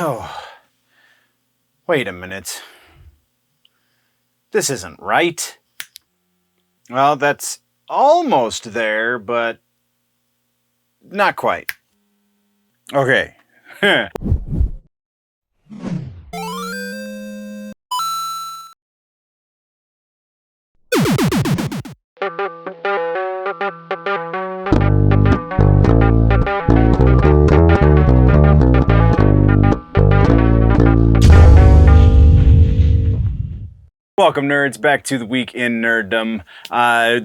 Oh, wait a minute. This isn't right. Well, that's almost there, but not quite. Okay. Welcome, nerds, back to the week in Nerdom.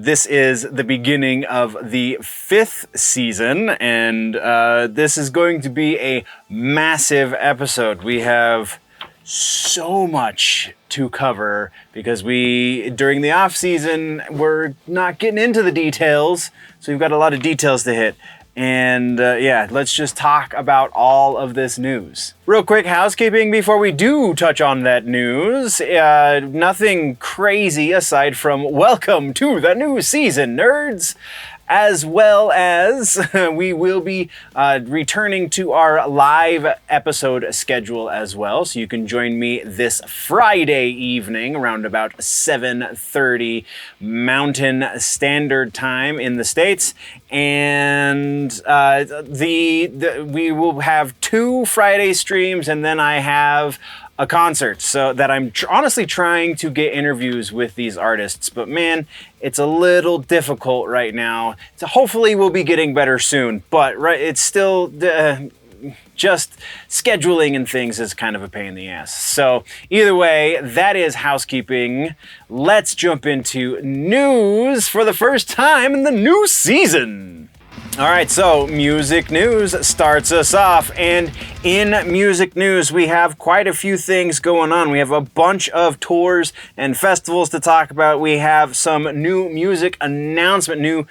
This is the beginning of the 5th season, and this is going to be a massive episode. We have so much to cover because during the off season, we're not getting into the details, so we've got a lot of details to hit. And yeah, let's just talk about all of this news. Real quick housekeeping before we do touch on that news. Nothing crazy aside from welcome to the new season, nerds. As well as we will be returning to our live episode schedule as well. So you can join me this Friday evening around about 7:30 Mountain Standard Time in the States. And we will have 2 Friday streams, and then I have a concert, so that I'm honestly trying to get interviews with these artists, but man, it's a little difficult right now. So hopefully we'll be getting better soon, but it's still just scheduling and things is kind of a pain in the ass. So either way, that is housekeeping. Let's jump into news for the first time in the new season. All right, so music news starts us off, and in music news, we have quite a few things going on. We have a bunch of tours and festivals to talk about. We have some new music announcement, new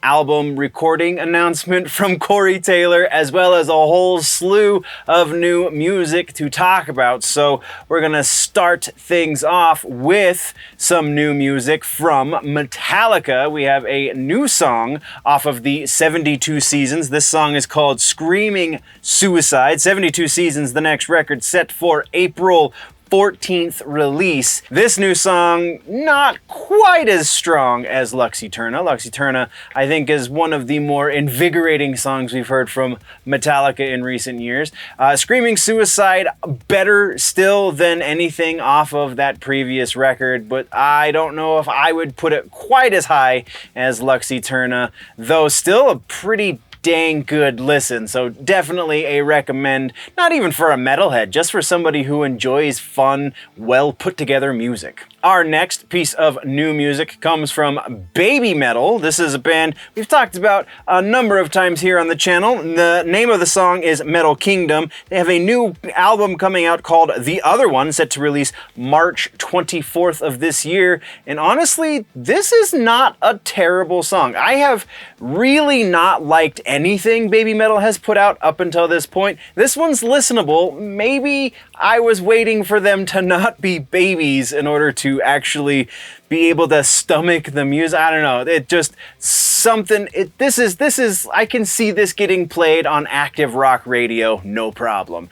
album recording announcement from Corey Taylor, as well as a whole slew of new music to talk about. So we're gonna start things off with some new music from Metallica. We have a new song off of the 72 Seasons. This song is called Screaming Suicide. 72 Seasons, the next record, set for April 14th release. This new song, not quite as strong as Lux Eterna. Lux Eterna, I think, is one of the more invigorating songs we've heard from Metallica in recent years. Screaming Suicide, better still than anything off of that previous record, but I don't know if I would put it quite as high as Lux Eterna, though still a pretty dang good listen. So definitely a recommend, not even for a metalhead, just for somebody who enjoys fun, well put together music. Our next piece of new music comes from Baby Metal. This is a band we've talked about a number of times here on the channel. The name of the song is Metal Kingdom. They have a new album coming out called The Other One, set to release March 24th of this year. And honestly, this is not a terrible song. I have really not liked anything Baby Metal has put out up until this point. This one's listenable. Maybe I was waiting for them to not be babies in order to actually be able to stomach the music. I don't know. It just something. This is. I can see this getting played on active rock radio, no problem.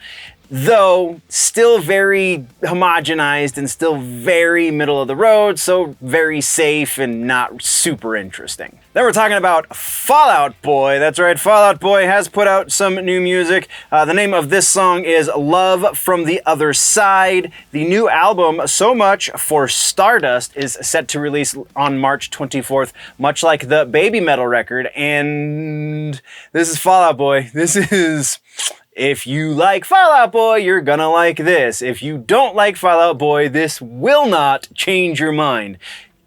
Though still very homogenized and still very middle of the road, so very safe and not super interesting. Then we're talking about Fall Out Boy. That's right, Fall Out Boy has put out some new music. The name of this song is Love from the Other Side. The new album, So Much for Stardust, is set to release on March 24th, much like the Baby Metal record. And this is Fall Out Boy. This is... If you like Fall Out Boy, you're gonna like this. If you don't like Fall Out Boy, this will not change your mind.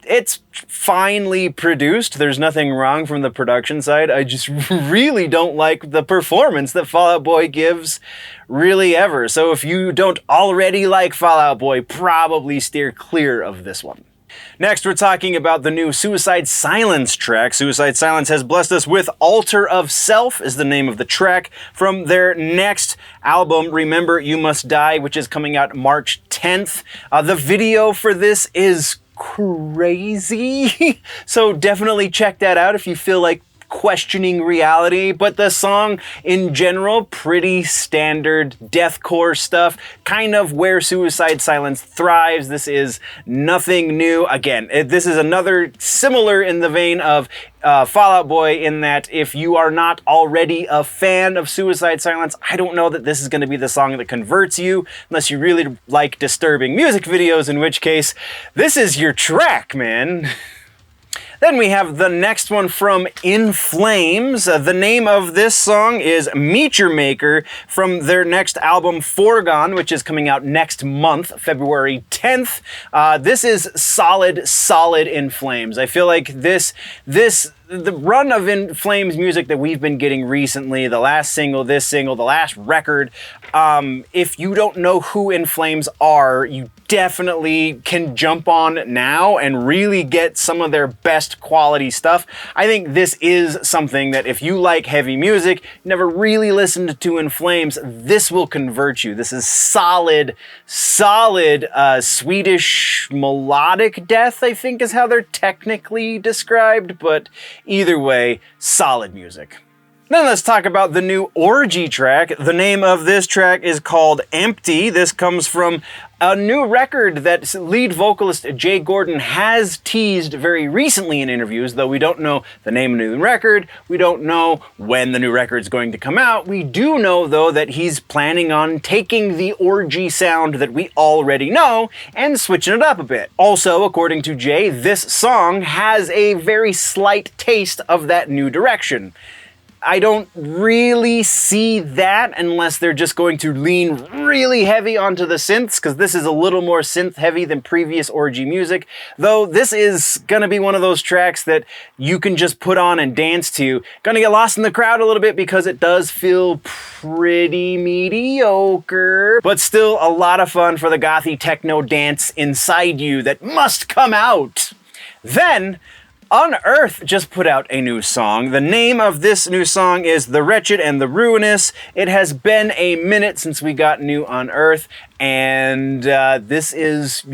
It's finely produced. There's nothing wrong from the production side. I just really don't like the performance that Fall Out Boy gives really ever. So if you don't already like Fall Out Boy, probably steer clear of this one. Next, we're talking about the new Suicide Silence track. Suicide Silence has blessed us with Altar of Self is the name of the track from their next album, Remember You Must Die, which is coming out March 10th. The video for this is crazy, so definitely check that out if you feel like questioning reality, but the song in general, pretty standard deathcore stuff, kind of where Suicide Silence thrives. This is nothing new. Again, this is another similar in the vein of Fall Out Boy, in that if you are not already a fan of Suicide Silence, I don't know that this is going to be the song that converts you, unless you really like disturbing music videos, in which case, this is your track, man. Then we have the next one from In Flames. The name of this song is Meet Your Maker, from their next album Foregone, which is coming out next month, February 10th. This is solid In Flames. I feel like the run of In Flames music that we've been getting recently, the last single, this single, the last record, if you don't know who In Flames are, you definitely can jump on now and really get some of their best quality stuff. I think this is something that if you like heavy music, never really listened to In Flames, this will convert you. This is solid Swedish melodic death, I think is how they're technically described, but either way, solid music. Then let's talk about the new Orgy track. The name of this track is called Empty. This comes from a new record that lead vocalist Jay Gordon has teased very recently in interviews, though we don't know the name of the new record. We don't know when the new record's going to come out. We do know, though, that he's planning on taking the Orgy sound that we already know and switching it up a bit. Also, according to Jay, this song has a very slight taste of that new direction. I don't really see that unless they're just going to lean really heavy onto the synths, because this is a little more synth heavy than previous Orgy music, though this is gonna be one of those tracks that you can just put on and dance to. Gonna get lost in the crowd a little bit because it does feel pretty mediocre, but still a lot of fun for the gothy techno dance inside you that must come out. Then Unearth just put out a new song. The name of this new song is The Wretched and the Ruinous. It has been a minute since we got new Unearth, and this is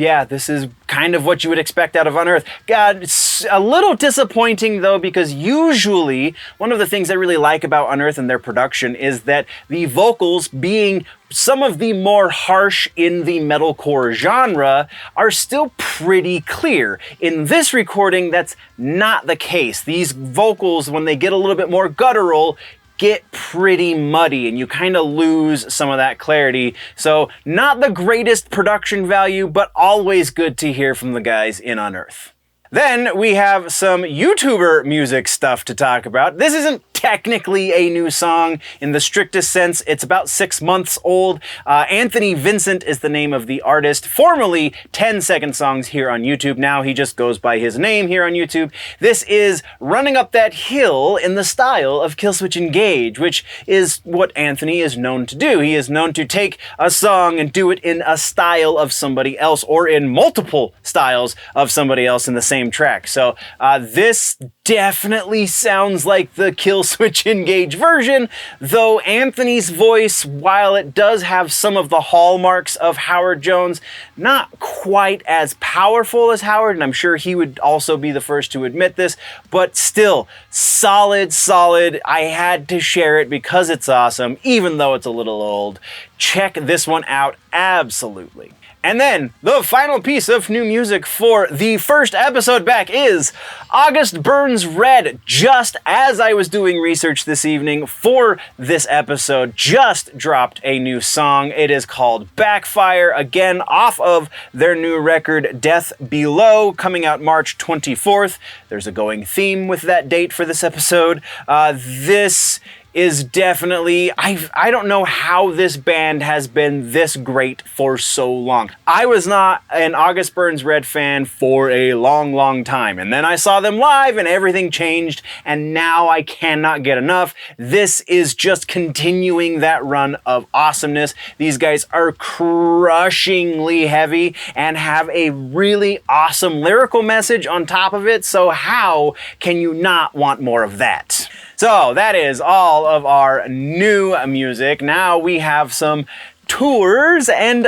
kind of what you would expect out of Unearth. God, it's a little disappointing though, because usually one of the things I really like about Unearth and their production is that the vocals, being some of the more harsh in the metalcore genre, are still pretty clear. In this recording, that's not the case. These vocals, when they get a little bit more guttural, get pretty muddy and you kind of lose some of that clarity. So not the greatest production value, but always good to hear from the guys in Unearth. Then we have some YouTuber music stuff to talk about. This isn't technically a new song in the strictest sense. It's about 6 months old. Anthony Vincent is the name of the artist, formerly 10-second songs here on YouTube. Now he just goes by his name here on YouTube. This is Running Up That Hill in the style of Killswitch Engage, which is what Anthony is known to do. He is known to take a song and do it in a style of somebody else, or in multiple styles of somebody else in the same track. So this definitely sounds like the Killswitch Engage version, though Anthony's voice, while it does have some of the hallmarks of Howard Jones, not quite as powerful as Howard, and I'm sure he would also be the first to admit this, but still solid. I had to share it because it's awesome, even though it's a little old. Check this one out, absolutely. And then, the final piece of new music for the first episode back is August Burns Red. Just as I was doing research this evening for this episode, just dropped a new song. It is called Backfire, again off of their new record Death Below, coming out March 24th. There's a going theme with that date for this episode. This is definitely, I don't know how this band has been this great for so long. I was not an August Burns Red fan for a long time, and then I saw them live and everything changed, and now I cannot get enough. This is just continuing that run of awesomeness. These guys are crushingly heavy and have a really awesome lyrical message on top of it, so how can you not want more of that? So that is all of our new music. Now we have some tours and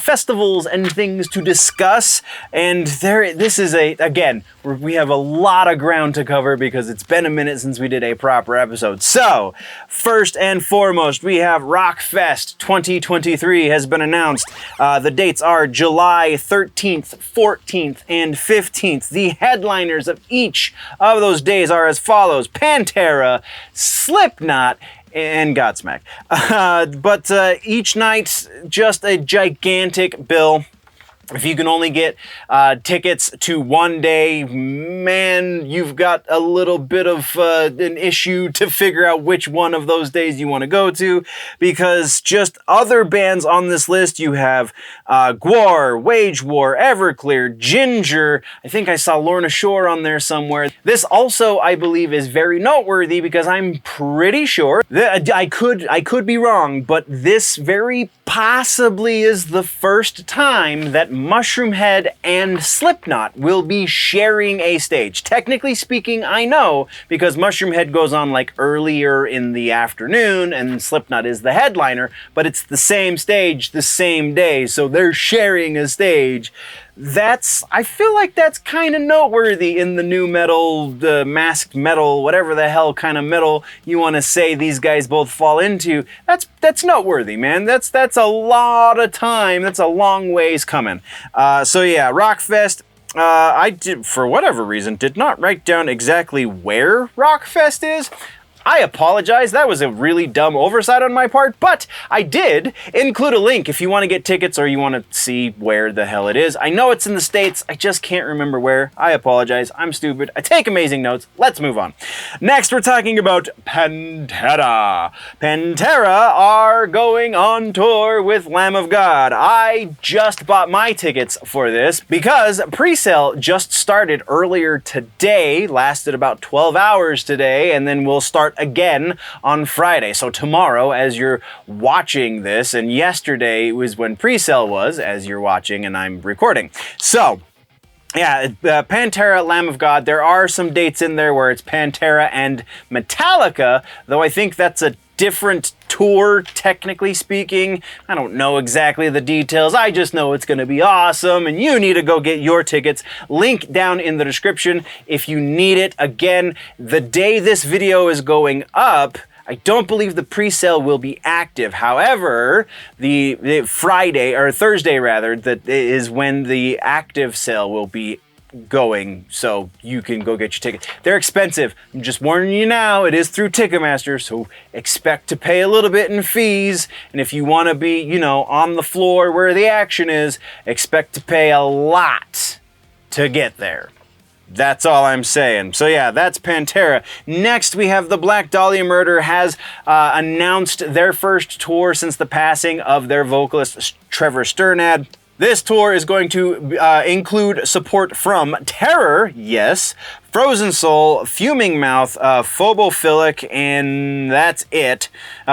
festivals and things to discuss. And this is again, we have a lot of ground to cover because it's been a minute since we did a proper episode. So, first and foremost, we have Rockfest 2023 has been announced. The dates are July 13th, 14th, and 15th. The headliners of each of those days are as follows: Pantera, Slipknot, and Godsmack. But each night, just a gigantic bill. If you can only get tickets to one day, man, you've got a little bit of an issue to figure out which one of those days you want to go to, because just other bands on this list, you have Gwar, Wage War, Everclear, Ginger. I think I saw Lorna Shore on there somewhere. This also, I believe, is very noteworthy because I'm pretty sure that I could be wrong, but this very possibly is the first time that Mushroomhead and Slipknot will be sharing a stage. Technically speaking, I know, because Mushroomhead goes on like earlier in the afternoon and Slipknot is the headliner, but it's the same stage, the same day, so they're sharing a stage. I feel like that's kind of noteworthy in the new metal, the masked metal, whatever the hell kind of metal you want to say these guys both fall into. That's noteworthy, man. That's a lot of time. That's a long ways coming. So yeah, Rockfest. I did, for whatever reason, did not write down exactly where Rockfest is. I apologize, that was a really dumb oversight on my part, but I did include a link if you want to get tickets or you want to see where the hell it is. I know it's in the States, I just can't remember where. I apologize, I'm stupid. I take amazing notes. Let's move on. Next, we're talking about Pantera. Pantera are going on tour with Lamb of God. I just bought my tickets for this because pre-sale just started earlier today, lasted about 12 hours today, and then we'll start again on Friday. So tomorrow, as you're watching this, and yesterday was when pre-sale was, as you're watching and I'm recording. So, yeah, Pantera, Lamb of God, there are some dates in there where it's Pantera and Metallica, though I think that's a different tour, technically speaking. I don't know exactly the details. I just know it's going to be awesome, and you need to go get your tickets. Link down in the description if you need it. Again, the day this video is going up, I don't believe the pre-sale will be active. However, the Friday, or Thursday rather, that is when the active sale will be going, so you can go get your ticket. They're expensive. I'm just warning you now, it is through Ticketmaster, so expect to pay a little bit in fees, and if you want to be, you know, on the floor where the action is, expect to pay a lot to get there. That's all I'm saying. So yeah, that's Pantera. Next, we have the Black Dahlia Murder has announced their first tour since the passing of their vocalist Trevor Sternad. This tour is going to include support from Terror, yes, Frozen Soul, Fuming Mouth, PHOBOPHILIC, and that's it.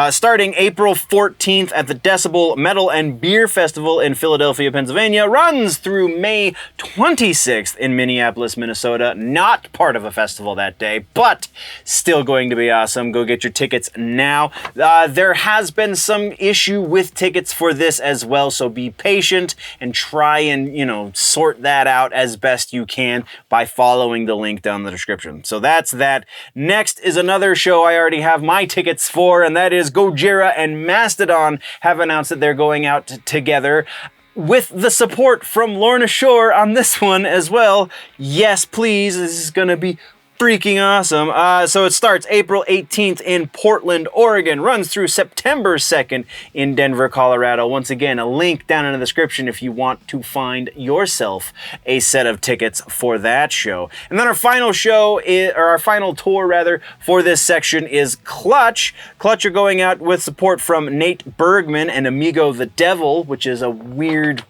Starting April 14th at the Decibel Metal and Beer Festival in Philadelphia, Pennsylvania, runs through May 26th in Minneapolis, Minnesota. Not part of a festival that day, but still going to be awesome. Go get your tickets now. There has been some issue with tickets for this as well, so be patient and try and, you know, sort that out as best you can by following the link down in the description. So that's that. Next is another show I already have my tickets for, and that is Gojira and Mastodon have announced that they're going out together with the support from Lorna Shore on this one as well. Yes, please. This is gonna be freaking awesome. So it starts April 18th in Portland, Oregon, runs through September 2nd in Denver, Colorado. Once again, a link down in the description if you want to find yourself a set of tickets for that show. And then our final show, or our final tour rather, for this section is Clutch. Clutch are going out with support from Nate Bergman and Amigo the Devil, which is a weird,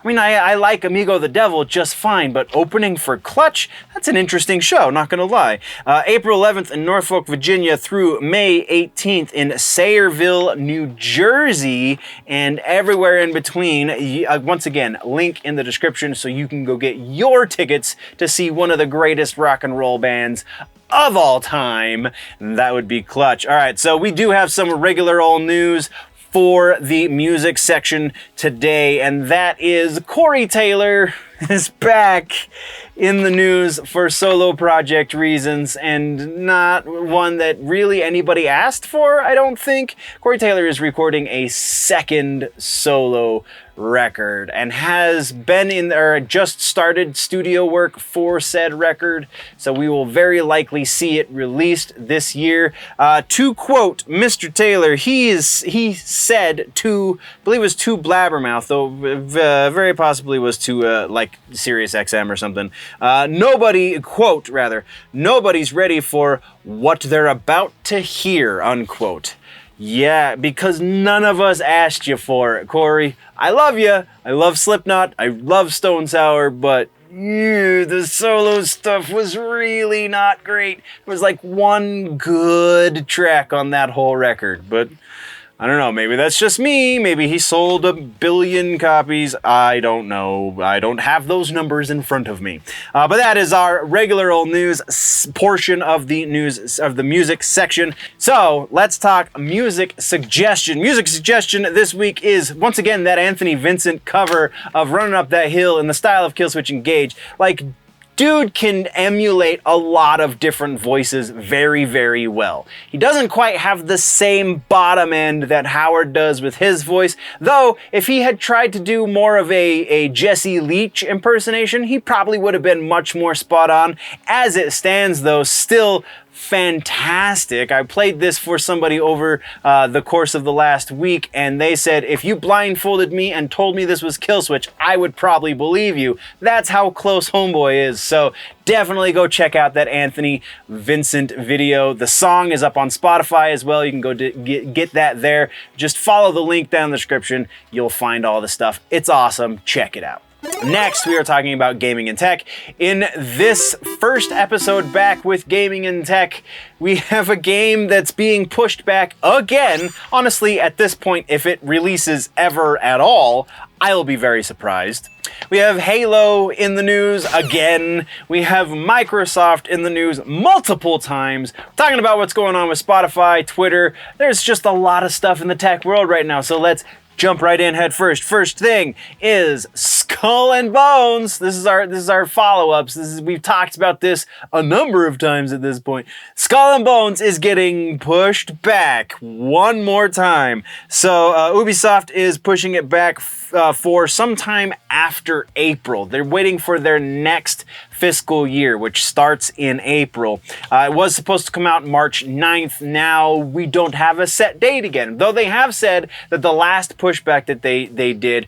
I like Amigo the Devil just fine, but opening for Clutch, that's an interesting show, not gonna lie. April 11th in Norfolk, Virginia through May 18th in Sayreville, New Jersey, and everywhere in between. Once again, link in the description so you can go get your tickets to see one of the greatest rock and roll bands of all time. That would be Clutch. All right, so we do have some regular old news. for the music section today, and that is Corey Taylor is back in the news for solo project reasons, and not one that really anybody asked for, I don't think. Corey Taylor is recording a second solo record and has been in or just started studio work for said record, so we will very likely see it released this year. To quote Mr. Taylor, he said to, I believe it was to Blabbermouth, though very possibly was to like Sirius XM or something. Nobody's ready for what they're about to hear, unquote. Yeah, because none of us asked you for it, Corey. I love you. I love Slipknot. I love Stone Sour, but the solo stuff was really not great. It was like one good track on that whole record, but I don't know, maybe that's just me. Maybe he sold 1 billion copies. I don't know. I don't have those numbers in front of me. But that is our regular old news portion of the news of the music section. So let's talk music suggestion. Music suggestion this week is once again that Anthony Vincent cover of Running Up That Hill in the style of Killswitch Engage. Like, dude can emulate a lot of different voices very, very well. He doesn't quite have the same bottom end that Howard does with his voice, though if he had tried to do more of a Jesse Leach impersonation, he probably would have been much more spot on. As it stands, though, still fantastic. I played this for somebody over the course of the last week, and they said, if you blindfolded me and told me this was Killswitch, I would probably believe you. That's how close Homeboy is. So definitely go check out that Anthony Vincent video. The song is up on Spotify as well. You can go get that there. Just follow the link down in the description. You'll find all the stuff. It's awesome. Check it out. Next, we are talking about gaming and tech. In this first episode back with gaming and tech, we have a game that's being pushed back again. Honestly, at this point, if it releases ever at all, I'll be very surprised. We have Halo in the news again. We have Microsoft in the news multiple times. Talking about what's going on with Spotify, Twitter. There's just a lot of stuff in the tech world right now, so let's jump right in head first. First thing is Skull and Bones. This is our follow-ups. We've talked about this a number of times at this point. Skull and Bones is getting pushed back one more time. So Ubisoft is pushing it back for sometime after April. They're waiting for their next fiscal year, which starts in April. It was supposed to come out March 9th. Now we don't have a set date again, though they have said that the last pushback that they did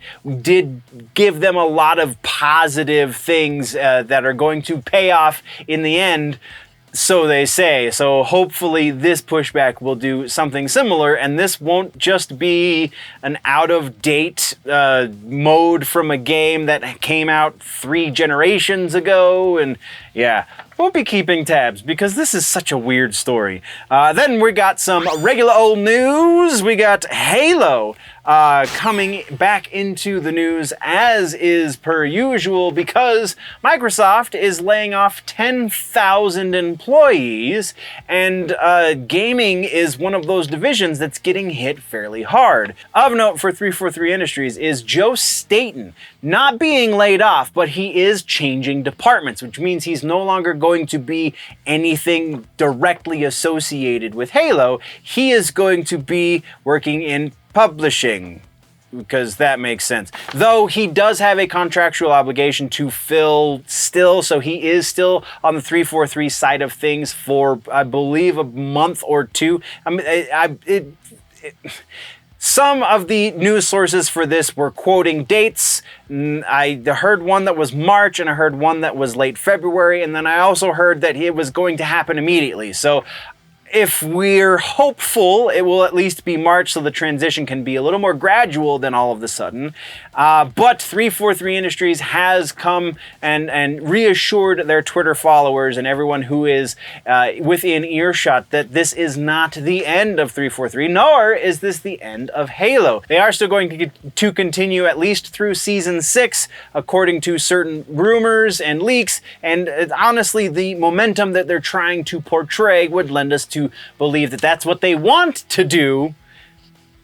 give them a lot of positive things that are going to pay off in the end. So they say. So hopefully this pushback will do something similar, and this won't just be an out-of-date mode from a game that came out 3 generations ago. And yeah, we'll be keeping tabs because this is such a weird story. Then we got some regular old news. We got Halo coming back into the news as is per usual because Microsoft is laying off 10,000 employees, and gaming is one of those divisions that's getting hit fairly hard. Of note for 343 Industries is Joe Staten not being laid off, but he is changing departments, which means he's no longer going to be anything directly associated with Halo. He is going to be working in publishing, because that makes sense. Though he does have a contractual obligation to fill still, so he is still on the 343 side of things for, I believe, a month or two. I mean, some of the news sources for this were quoting dates. I heard one that was March, and I heard one that was late February, and then I also heard that it was going to happen immediately. So if we're hopeful, it will at least be March, so the transition can be a little more gradual than all of a sudden. But 343 Industries has come and reassured their Twitter followers and everyone who is within earshot that this is not the end of 343, nor is this the end of Halo. They are still going to continue at least through Season 6, according to certain rumors and leaks, and honestly, the momentum that they're trying to portray would lend us to believe that that's what they want to do.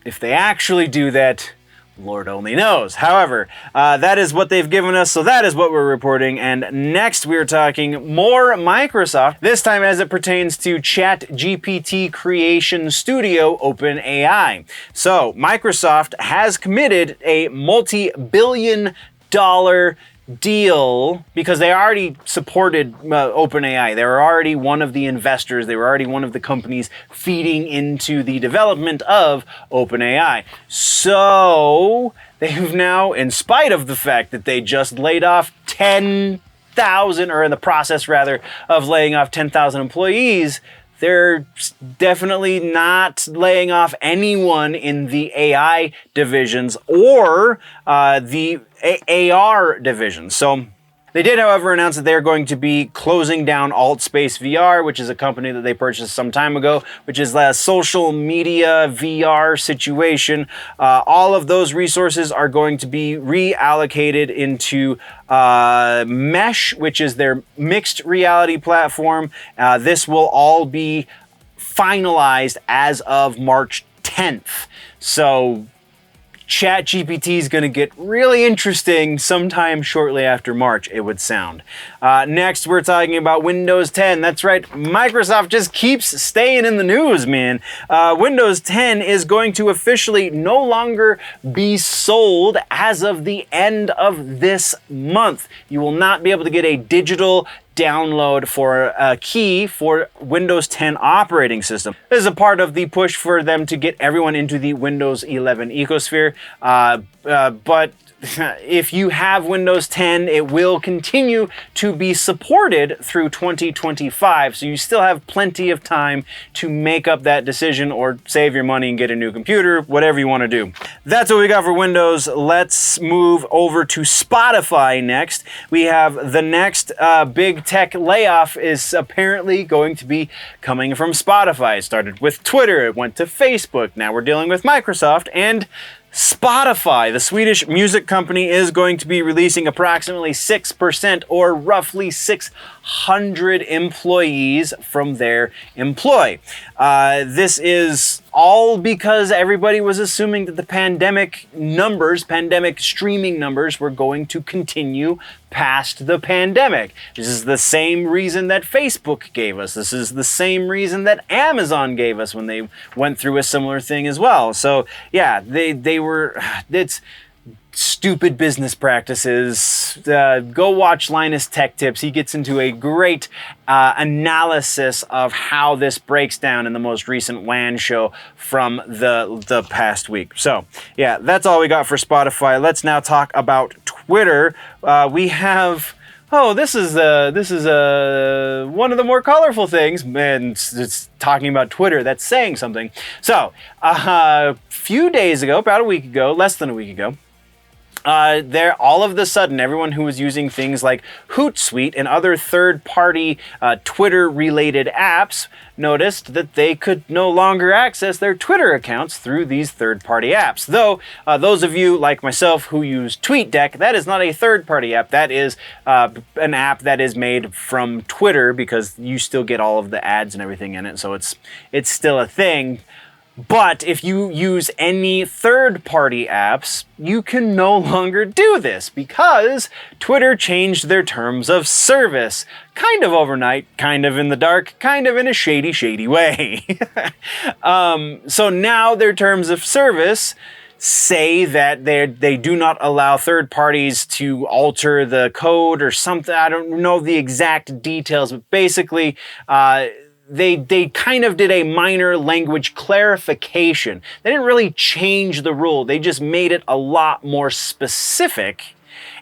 If they actually do that, Lord only knows. However, that is what they've given us, so that is what we're reporting. And next we're talking more Microsoft, this time as it pertains to ChatGPT creation studio OpenAI. So Microsoft has committed a multi-billion-dollar deal because they already supported OpenAI. They were already one of the investors. They were already one of the companies feeding into the development of OpenAI. So they've now, in spite of the fact that they just laid off 10,000, or in the process rather of laying off 10,000 employees, they're definitely not laying off anyone in the AI divisions or the AR division. So they did, however, announce that they're going to be closing down AltSpace VR, which is a company that they purchased some time ago, which is a social media VR situation. All of those resources are going to be reallocated into Mesh, which is their mixed reality platform. This will all be finalized as of March 10th. So ChatGPT is going to get really interesting sometime shortly after March, it would sound. Next, we're talking about Windows 10. That's right, Microsoft just keeps staying in the news, man. Windows 10 is going to officially no longer be sold as of the end of this month. You will not be able to get a digital download for a key for Windows 10 operating system. This is a part of the push for them to get everyone into the Windows 11 ecosphere. But if you have Windows 10, it will continue to be supported through 2025. So you still have plenty of time to make up that decision or save your money and get a new computer, whatever you want to do. That's what we got for Windows. Let's move over to Spotify next. We have the next big tech layoff is apparently going to be coming from Spotify. It started with Twitter, it went to Facebook, now we're dealing with Microsoft, and Spotify, the Swedish music company, is going to be releasing approximately 6% or roughly 600 employees from their employ. This is all because everybody was assuming that the pandemic streaming numbers were going to continue past the pandemic. This is the same reason that Facebook gave us. This is the same reason that Amazon gave us when they went through a similar thing as well. So yeah, it's stupid business practices. Go watch Linus Tech Tips. He gets into a great analysis of how this breaks down in the most recent WAN show from the past week. So yeah, that's all we got for Spotify. Let's now talk about Twitter. We have this is one of the more colorful things, and it's talking about Twitter. That's saying something. So a few days ago, about a week ago, less than a week ago, all of a sudden, everyone who was using things like Hootsuite and other third-party Twitter-related apps noticed that they could no longer access their Twitter accounts through these third-party apps. Though, those of you like myself who use TweetDeck, that is not a third-party app. That is an app that is made from Twitter because you still get all of the ads and everything in it, so it's still a thing. But if you use any third-party apps, you can no longer do this because Twitter changed their terms of service. Kind of overnight, kind of in the dark, kind of in a shady way. So now their terms of service say that they do not allow third parties to alter the code or something. I don't know the exact details, but basically, they kind of did a minor language clarification. They didn't really change the rule. They just made it a lot more specific.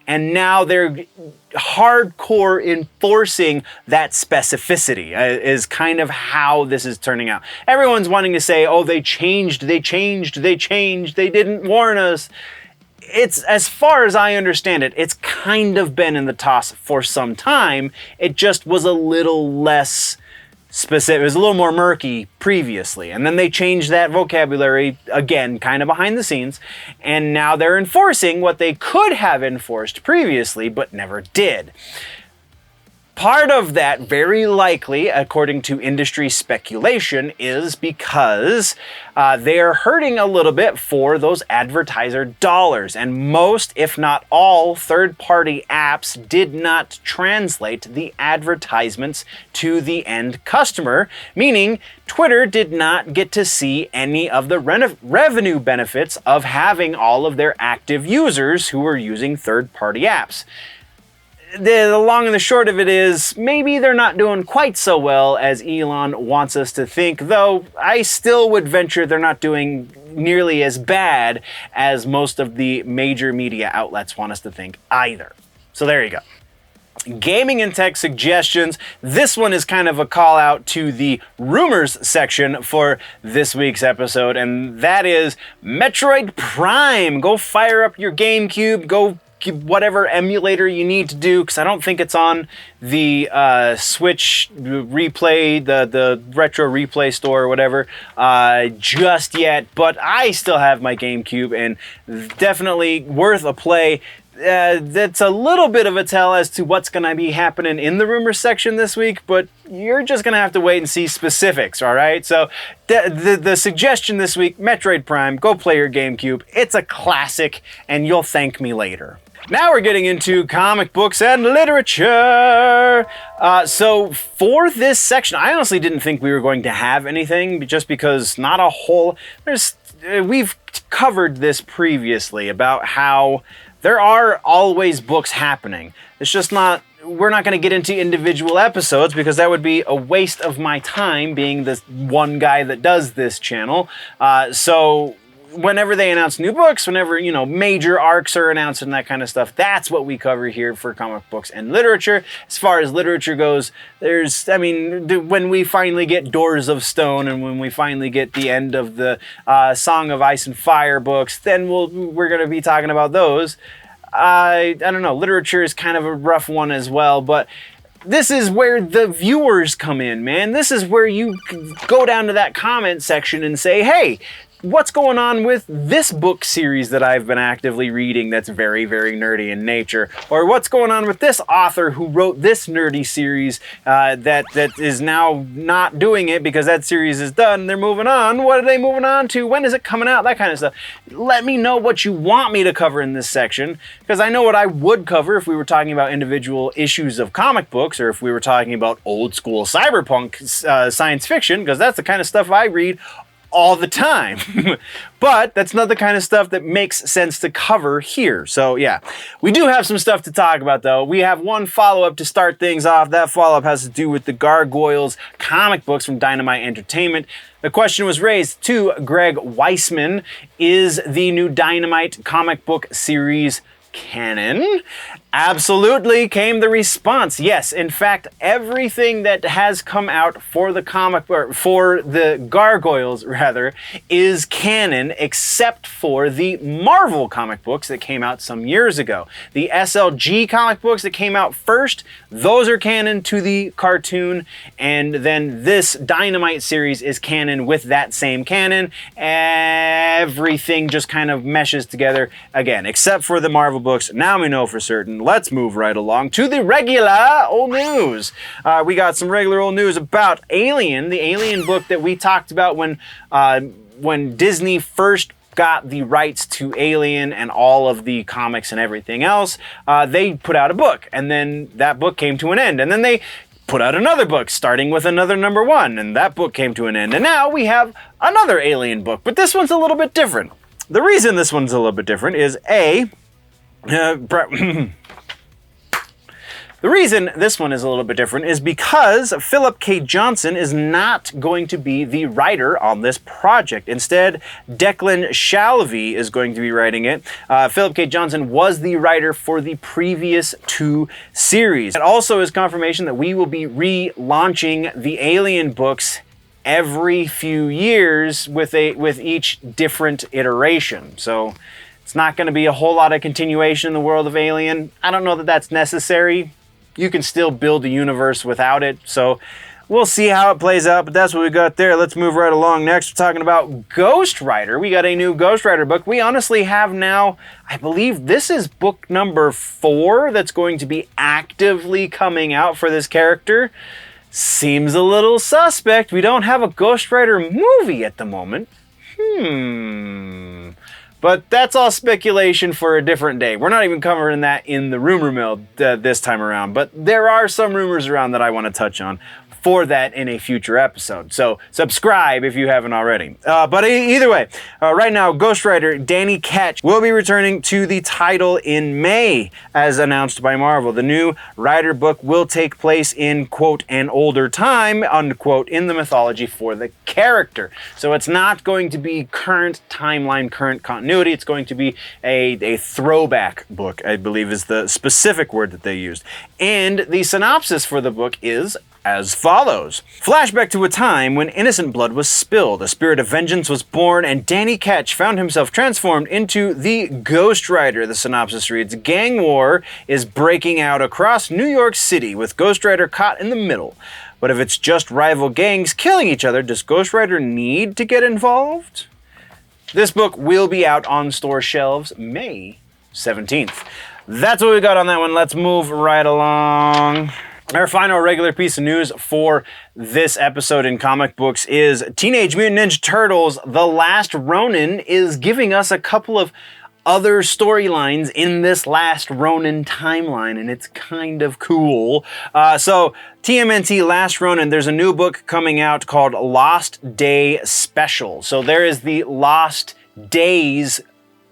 And now they're hardcore enforcing that specificity is kind of how this is turning out. Everyone's wanting to say, oh, they changed, they didn't warn us. It's, as far as I understand it, it's kind of been in the toss for some time. It just was a little less specific. It was a little more murky previously, and then they changed that vocabulary again, kind of behind the scenes, and now they're enforcing what they could have enforced previously but never did. Part of that, very likely, according to industry speculation, is because they're hurting a little bit for those advertiser dollars. And most, if not all, third-party apps did not translate the advertisements to the end customer, meaning Twitter did not get to see any of the revenue benefits of having all of their active users who were using third-party apps. The long and the short of it is, maybe they're not doing quite so well as Elon wants us to think, though I still would venture they're not doing nearly as bad as most of the major media outlets want us to think either. So there you go. Gaming and tech suggestions. This one is kind of a call out to the rumors section for this week's episode, and that is Metroid Prime. Go fire up your GameCube, go whatever emulator you need to do, because I don't think it's on the Switch replay, the retro replay store or whatever, just yet, but I still have my GameCube, and definitely worth a play. That's a little bit of a tell as to what's going to be happening in the rumors section this week, but you're just going to have to wait and see specifics, all right? So the suggestion this week, Metroid Prime, go play your GameCube. It's a classic, and you'll thank me later. Now we're getting into comic books and literature. So for this section, I honestly didn't think we were going to have anything, just because not a whole... We've covered this previously about how there are always books happening. It's just not... We're not going to get into individual episodes because that would be a waste of my time being the one guy that does this channel. So whenever they announce new books, whenever, you know, major arcs are announced and that kind of stuff, that's what we cover here for comic books and literature. As far as literature goes, there's, I mean, when we finally get Doors of Stone and when we finally get the end of the Song of Ice and Fire books, then we're going to be talking about those. I don't know, literature is kind of a rough one as well, but this is where the viewers come in, man. This is where you go down to that comment section and say, hey, what's going on with this book series that I've been actively reading that's very, very nerdy in nature? Or what's going on with this author who wrote this nerdy series that is now not doing it because that series is done, they're moving on. What are they moving on to? When is it coming out? That kind of stuff. Let me know what you want me to cover in this section, because I know what I would cover if we were talking about individual issues of comic books, or if we were talking about old school cyberpunk science fiction, because that's the kind of stuff I read all the time. But that's not the kind of stuff that makes sense to cover here. So yeah, we do have some stuff to talk about though. We have one follow-up to start things off. That follow-up has to do with the Gargoyles comic books from Dynamite Entertainment. The question was raised to Greg Weisman: is the new Dynamite comic book series canon? Absolutely, came the response. Yes, in fact, everything that has come out for the for the Gargoyles, rather, is canon, except for the Marvel comic books that came out some years ago. The SLG comic books that came out first, those are canon to the cartoon, and then this Dynamite series is canon with that same canon. Everything just kind of meshes together again, except for the Marvel books. Now we know for certain. Let's move right along to the regular old news. We got some regular old news about Alien, the Alien book that we talked about when Disney first got the rights to Alien and all of the comics and everything else. They put out a book, and then that book came to an end, and then they put out another book starting with another #1, and that book came to an end, and now we have another Alien book, but this one's a little bit different. The reason this one's a little bit different is the reason this one is a little bit different is because Philip K. Johnson is not going to be the writer on this project. Instead, Declan Shalvey is going to be writing it. Philip K. Johnson was the writer for the previous 2 series. It also is confirmation that we will be relaunching the Alien books every few years with each different iteration. So it's not going to be a whole lot of continuation in the world of Alien. I don't know that that's necessary. You can still build a universe without it. So We'll see how it plays out, but that's what we got there. Let's move right along. Next, we're talking about Ghost Rider. We got a new Ghost Rider book. We honestly have now, I believe this is book number 4 that's going to be actively coming out for this character. Seems a little suspect. We don't have a Ghost Rider movie at the moment. But that's all speculation for a different day. We're not even covering that in the rumor mill this time around, but there are some rumors around that I want to touch on for that in a future episode. So subscribe if you haven't already. But either way, right now, Ghost Rider Danny Ketch will be returning to the title in May, as announced by Marvel. The new Rider book will take place in, quote, an older time, unquote, in the mythology for the character. So it's not going to be current timeline, current continuity. It's going to be a throwback book, I believe is the specific word that they used. And the synopsis for the book is as follows. Flashback to a time when innocent blood was spilled, a spirit of vengeance was born, and Danny Ketch found himself transformed into the Ghost Rider. The synopsis reads, gang war is breaking out across New York City, with Ghost Rider caught in the middle. But if it's just rival gangs killing each other, does Ghost Rider need to get involved? This book will be out on store shelves May 17th. That's what we got on that one. Let's move right along. Our final regular piece of news for this episode in comic books is Teenage Mutant Ninja Turtles: The Last Ronin is giving us a couple of other storylines in this Last Ronin timeline, and it's kind of cool. So TMNT Last Ronin, there's a new book coming out called Lost Day Special. So there is the Lost Days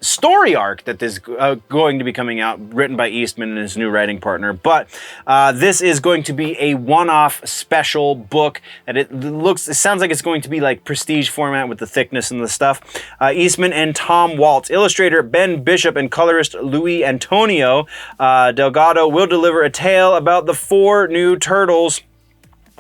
story arc that is going to be coming out, written by Eastman and his new writing partner. But this is going to be a one-off special book that it sounds like it's going to be like prestige format with the thickness and the stuff. Eastman and Tom Waltz, illustrator Ben Bishop, and colorist Luis Antonio Delgado will deliver a tale about the 4 new turtles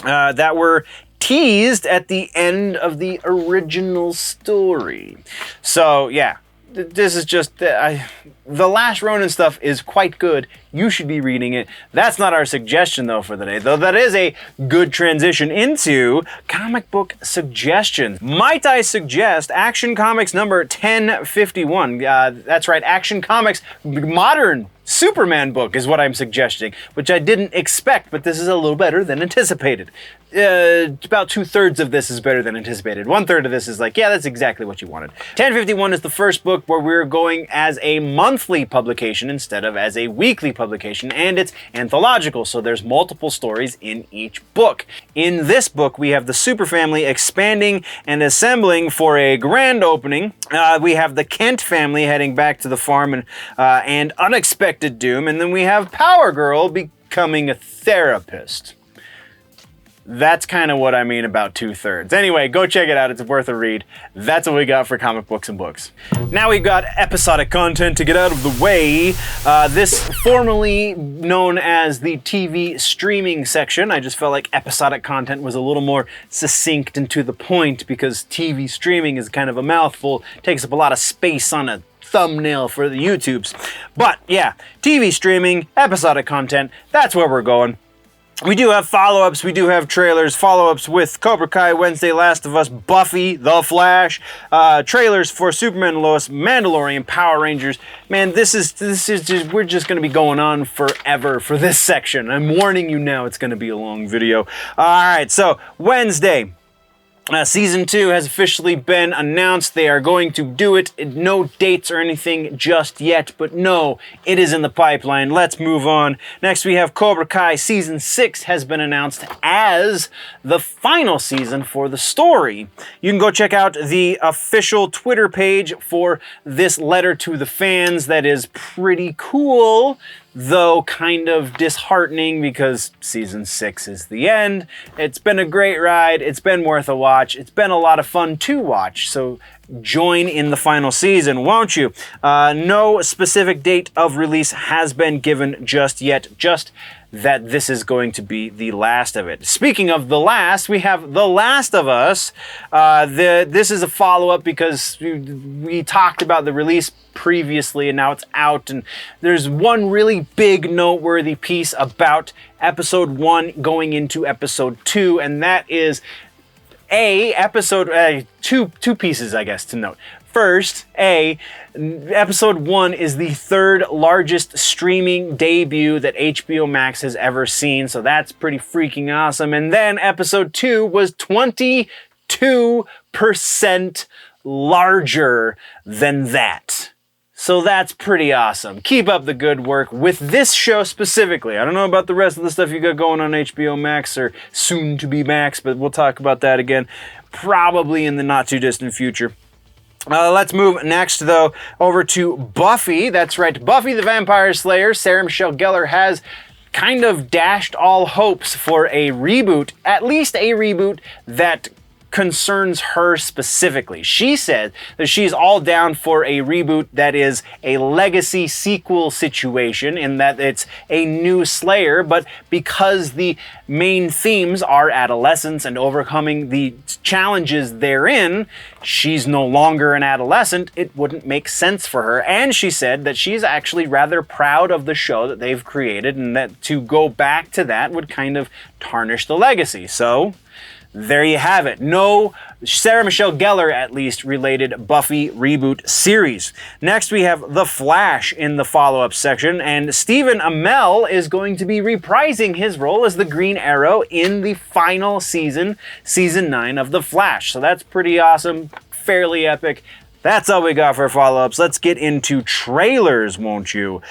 that were teased at the end of the original story. So yeah, this is just, the Last Ronin stuff is quite good. You should be reading it. That's not our suggestion, though, for the day, though that is a good transition into comic book suggestions. Might I suggest Action Comics number 1051? That's right, Action Comics modern Superman book is what I'm suggesting, which I didn't expect, but this is a little better than anticipated. About 2/3 of this is better than anticipated. 1/3 of this is like, yeah, that's exactly what you wanted. 1051 is the first book where we're going as a monthly publication instead of as a weekly publication, and it's anthological, so there's multiple stories in each book. In this book, we have the Super Family expanding and assembling for a grand opening. We have the Kent family heading back to the farm and unexpected doom, and then we have Power Girl becoming a therapist. That's kind of what I mean about 2/3. Anyway, go check it out. It's worth a read. That's what we got for comic books and books. Now we've got episodic content to get out of the way. This formerly known as the TV streaming section. I just felt like episodic content was a little more succinct and to the point, because TV streaming is kind of a mouthful, takes up a lot of space on a thumbnail for the YouTubes. But yeah, TV streaming, episodic content, that's where we're going. We do have follow-ups, we do have trailers, follow-ups with Cobra Kai, Wednesday, Last of Us, Buffy, The Flash, trailers for Superman and Lois, Mandalorian, Power Rangers. Man, this is just, we're just gonna be going on forever for this section. I'm warning you now, it's gonna be a long video. All right, so Wednesday. Season 2 has officially been announced. They are going to do it. No dates or anything just yet, but no, it is in the pipeline. Let's move on. Next, we have Cobra Kai. Season 6 has been announced as the final season for the story. You can go check out the official Twitter page for this letter to the fans. That is pretty cool, though kind of disheartening, because season 6 is the end. It's been a great ride. It's been worth a watch. It's been a lot of fun to watch. So join in the final season, won't you? No specific date of release has been given just yet, just that this is going to be the last of it. Speaking of the last, we have The Last of Us. This is a follow-up because we talked about the release previously and now it's out, and there's one really big noteworthy piece about episode 1 going into episode 2, and that is two pieces, I guess, to note. First, episode 1 is the 3rd largest streaming debut that HBO Max has ever seen, so that's pretty freaking awesome. And then episode 2 was 22% larger than that. So that's pretty awesome. Keep up the good work with this show specifically. I don't know about the rest of the stuff you got going on HBO Max or soon to be Max, but we'll talk about that again probably in the not too distant future. Let's move next, though, over to Buffy. That's right, Buffy the Vampire Slayer. Sarah Michelle Gellar has kind of dashed all hopes for a reboot, at least a reboot that concerns her specifically. She said that she's all down for a reboot that is a legacy sequel situation, in that it's a new Slayer, but because the main themes are adolescence and overcoming the challenges therein, she's no longer an adolescent, it wouldn't make sense for her. And she said that she's actually rather proud of the show that they've created, and that to go back to that would kind of tarnish the legacy. So there you have it. No Sarah Michelle Gellar, at least, related Buffy reboot series. Next, we have The Flash in the follow-up section, and Stephen Amell is going to be reprising his role as the Green Arrow in the final season, season 9 of The Flash. So that's pretty awesome, fairly epic. That's all we got for follow-ups. Let's get into trailers, won't you?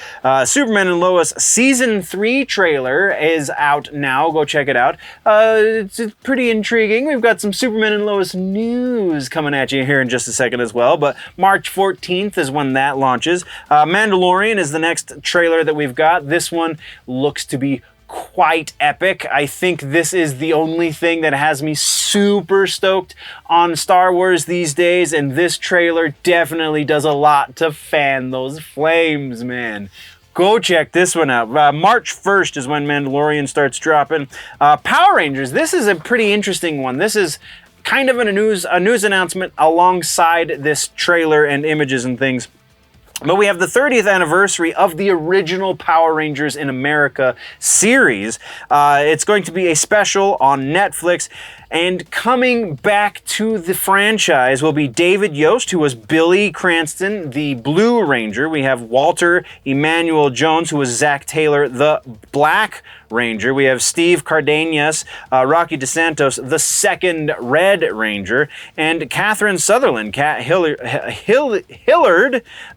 Superman and Lois Season 3 trailer is out now. Go check it out. It's pretty intriguing. We've got some Superman and Lois news coming at you here in just a second as well, but March 14th is when that launches. Mandalorian is the next trailer that we've got. This one looks to be quite epic. I think this is the only thing that has me super stoked on Star Wars these days, and this trailer definitely does a lot to fan those flames, man. Go check this one out. March 1st is when Mandalorian starts dropping. Power Rangers, this is a pretty interesting one. This is kind of a news announcement alongside this trailer and images and things. But we have the 30th anniversary of the original Power Rangers in America series. It's going to be a special on Netflix. And coming back to the franchise will be David Yost, who was Billy Cranston, the Blue Ranger. We have Walter Emmanuel Jones, who was Zack Taylor, the Black Ranger. We have Steve Cardenas, Rocky DeSantos, the second Red Ranger, and Catherine Sutherland, Hillard,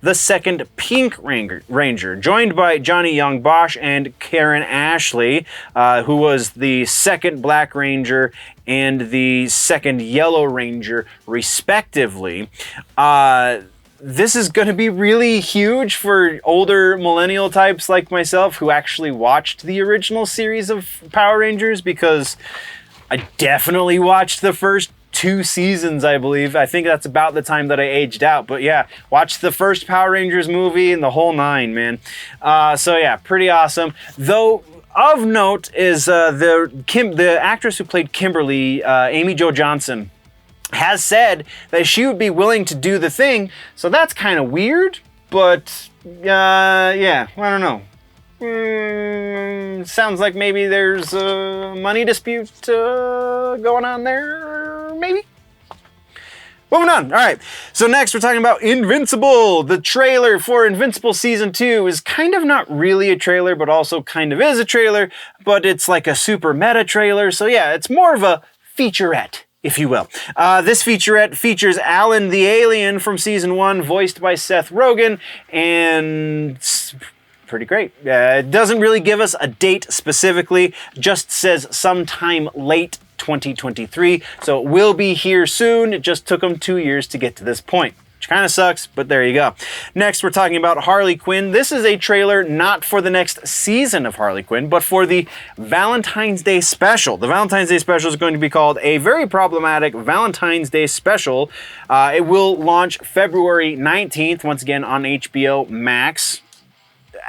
the second Pink Ranger, joined by Johnny Young Bosch and Karen Ashley, who was the second Black Ranger and the second Yellow Ranger, respectively. This is going to be really huge for older millennial types like myself who actually watched the original series of Power Rangers, because I definitely watched the first 2 seasons, I believe. I think that's about the time that I aged out. But yeah, watched the first Power Rangers movie and the whole 9, man. So yeah, pretty awesome. Though, of note is the actress who played Kimberly, Amy Jo Johnson, has said that she would be willing to do the thing. So that's kind of weird, but yeah, I don't know. Sounds like maybe there's a money dispute going on there, maybe? Moving on. All right. So next we're talking about Invincible. The trailer for Invincible Season 2 is kind of not really a trailer, but also kind of is a trailer, but it's like a super meta trailer. So yeah, it's more of a featurette, if you will. This featurette features Alan the Alien from Season 1, voiced by Seth Rogen, and it's pretty great. It doesn't really give us a date specifically, just says sometime late 2023, so it will be here soon. It just took them 2 years to get to this point. which kind of sucks, but there you go. Next, we're talking about Harley Quinn. This is a trailer not for the next season of Harley Quinn, but for the Valentine's Day special. The Valentine's Day special is going to be called A Very Problematic Valentine's Day Special. It will launch February 19th, once again on HBO Max.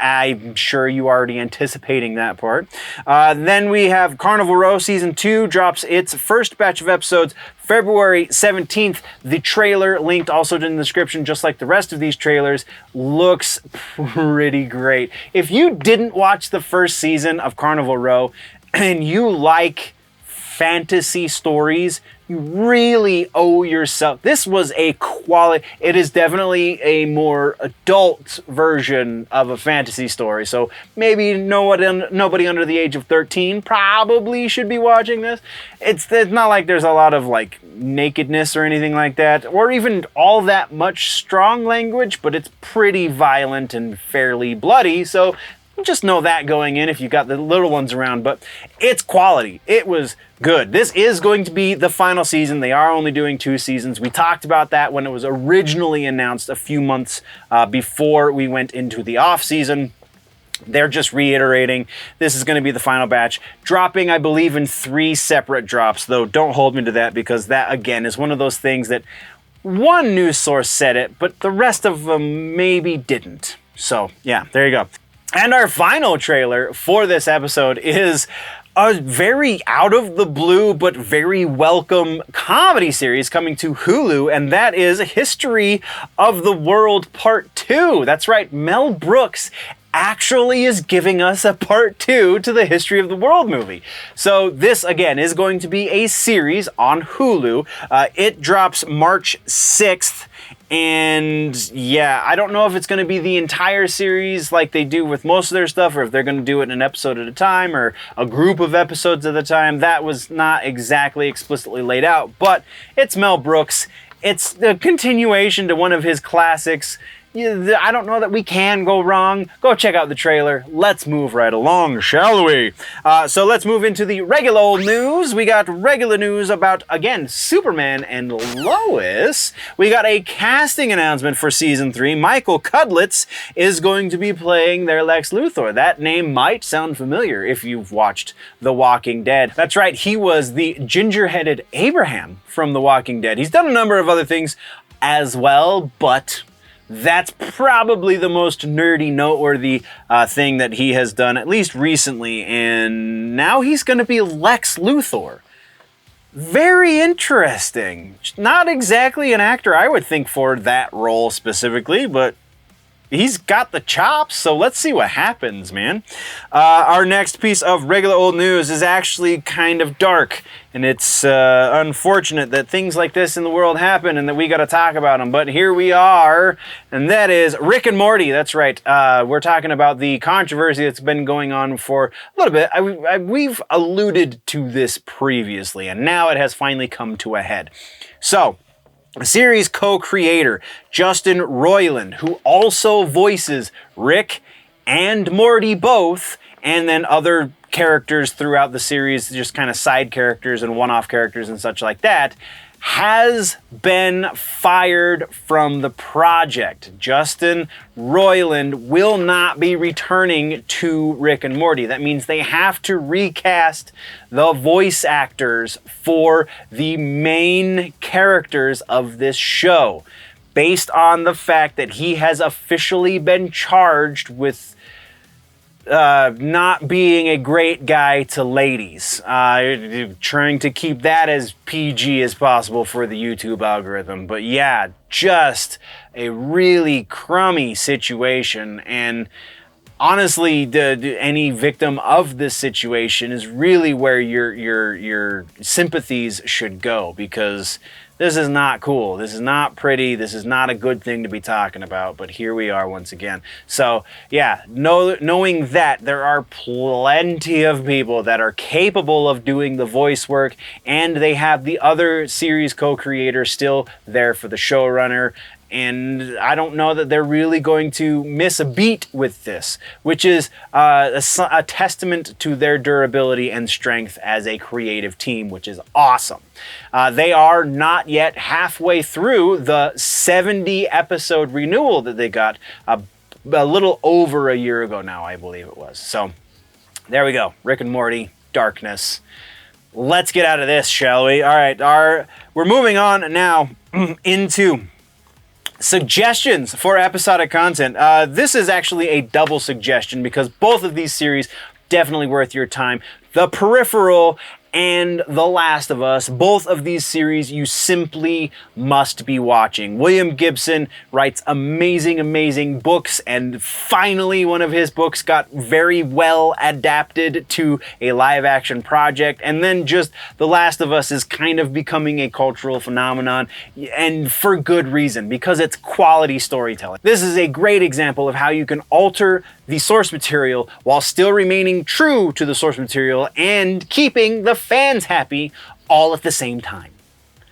I'm sure you are already anticipating that part. Then we have Carnival Row Season 2 drops its first batch of episodes February 17th. The trailer, linked also in the description, just like the rest of these trailers, looks pretty great. If you didn't watch the first season of Carnival Row and you like fantasy stories, you really owe yourself. This was a quality. It is definitely a more adult version of a fantasy story. So maybe nobody under the age of 13 probably should be watching this. It's not like there's a lot of like nakedness or anything like that, or even all that much strong language, but it's pretty violent and fairly bloody. So just know that going in if you got the little ones around, but it's quality. It was good. This is going to be the final season. They are only doing 2 seasons. We talked about that when it was originally announced a few months before we went into the off season. They're just reiterating this is going to be the final batch, dropping, I believe, in 3 separate drops, though don't hold me to that, because that, again, is one of those things that one news source said it, but the rest of them maybe didn't. So, yeah, there you go. And our final trailer for this episode is a very out of the blue but very welcome comedy series coming to Hulu, and that is History of the World Part 2. That's right, Mel Brooks actually is giving us a part 2 to the History of the World movie. So this, again, is going to be a series on Hulu. It drops March 6th. And yeah, I don't know if it's going to be the entire series like they do with most of their stuff, or if they're going to do it in an episode at a time or a group of episodes at a time. That was not exactly explicitly laid out, but it's Mel Brooks. It's the continuation to one of his classics. I don't know that we can go wrong. Go check out the trailer. Let's move right along, shall we? So let's move into the regular old news. We got regular news about, again, Superman and Lois. We got a casting announcement for Season 3. Michael Cudlitz is going to be playing their Lex Luthor. That name might sound familiar if you've watched The Walking Dead. That's right, he was the ginger-headed Abraham from The Walking Dead. He's done a number of other things as well, but that's probably the most nerdy, noteworthy thing that he has done, at least recently, and now he's going to be Lex Luthor. Very interesting. Not exactly an actor I would think for that role specifically, but he's got the chops, so let's see what happens, man. Our next piece of regular old news is actually kind of dark, and it's unfortunate that things like this in the world happen and that we got to talk about them, but here we are, and that is Rick and Morty. That's right. We're talking about the controversy that's been going on for a little bit. We've alluded to this previously, and now it has finally come to a head. So, series co-creator Justin Roiland, who also voices Rick and Morty both, and then other characters throughout the series, just kind of side characters and one-off characters and such like that, has been fired from the project. Justin Roiland will not be returning to Rick and Morty. That means they have to recast the voice actors for the main characters of this show, based on the fact that he has officially been charged with not being a great guy to ladies. Trying to keep that as PG as possible for the YouTube algorithm. But yeah, just a really crummy situation. And honestly, any victim of this situation is really where your sympathies should go, because this is not cool. This is not pretty. This is not a good thing to be talking about, but here we are once again. So yeah, knowing that there are plenty of people that are capable of doing the voice work, and they have the other series co-creator still there for the showrunner, and I don't know that they're really going to miss a beat with this, which is a testament to their durability and strength as a creative team, which is awesome. They are not yet halfway through the 70 episode renewal that they got a little over a year ago now, I believe it was. So there we go. Rick and Morty, darkness. Let's get out of this, shall we? All right, we're moving on now into suggestions for episodic content. This is actually a double suggestion because both of these series definitely worth your time. The Peripheral and The Last of Us, both of these series you simply must be watching. William Gibson writes amazing, amazing books, and finally one of his books got very well adapted to a live-action project, and then just The Last of Us is kind of becoming a cultural phenomenon, and for good reason, because it's quality storytelling. This is a great example of how you can alter the source material while still remaining true to the source material and keeping the fans happy all at the same time.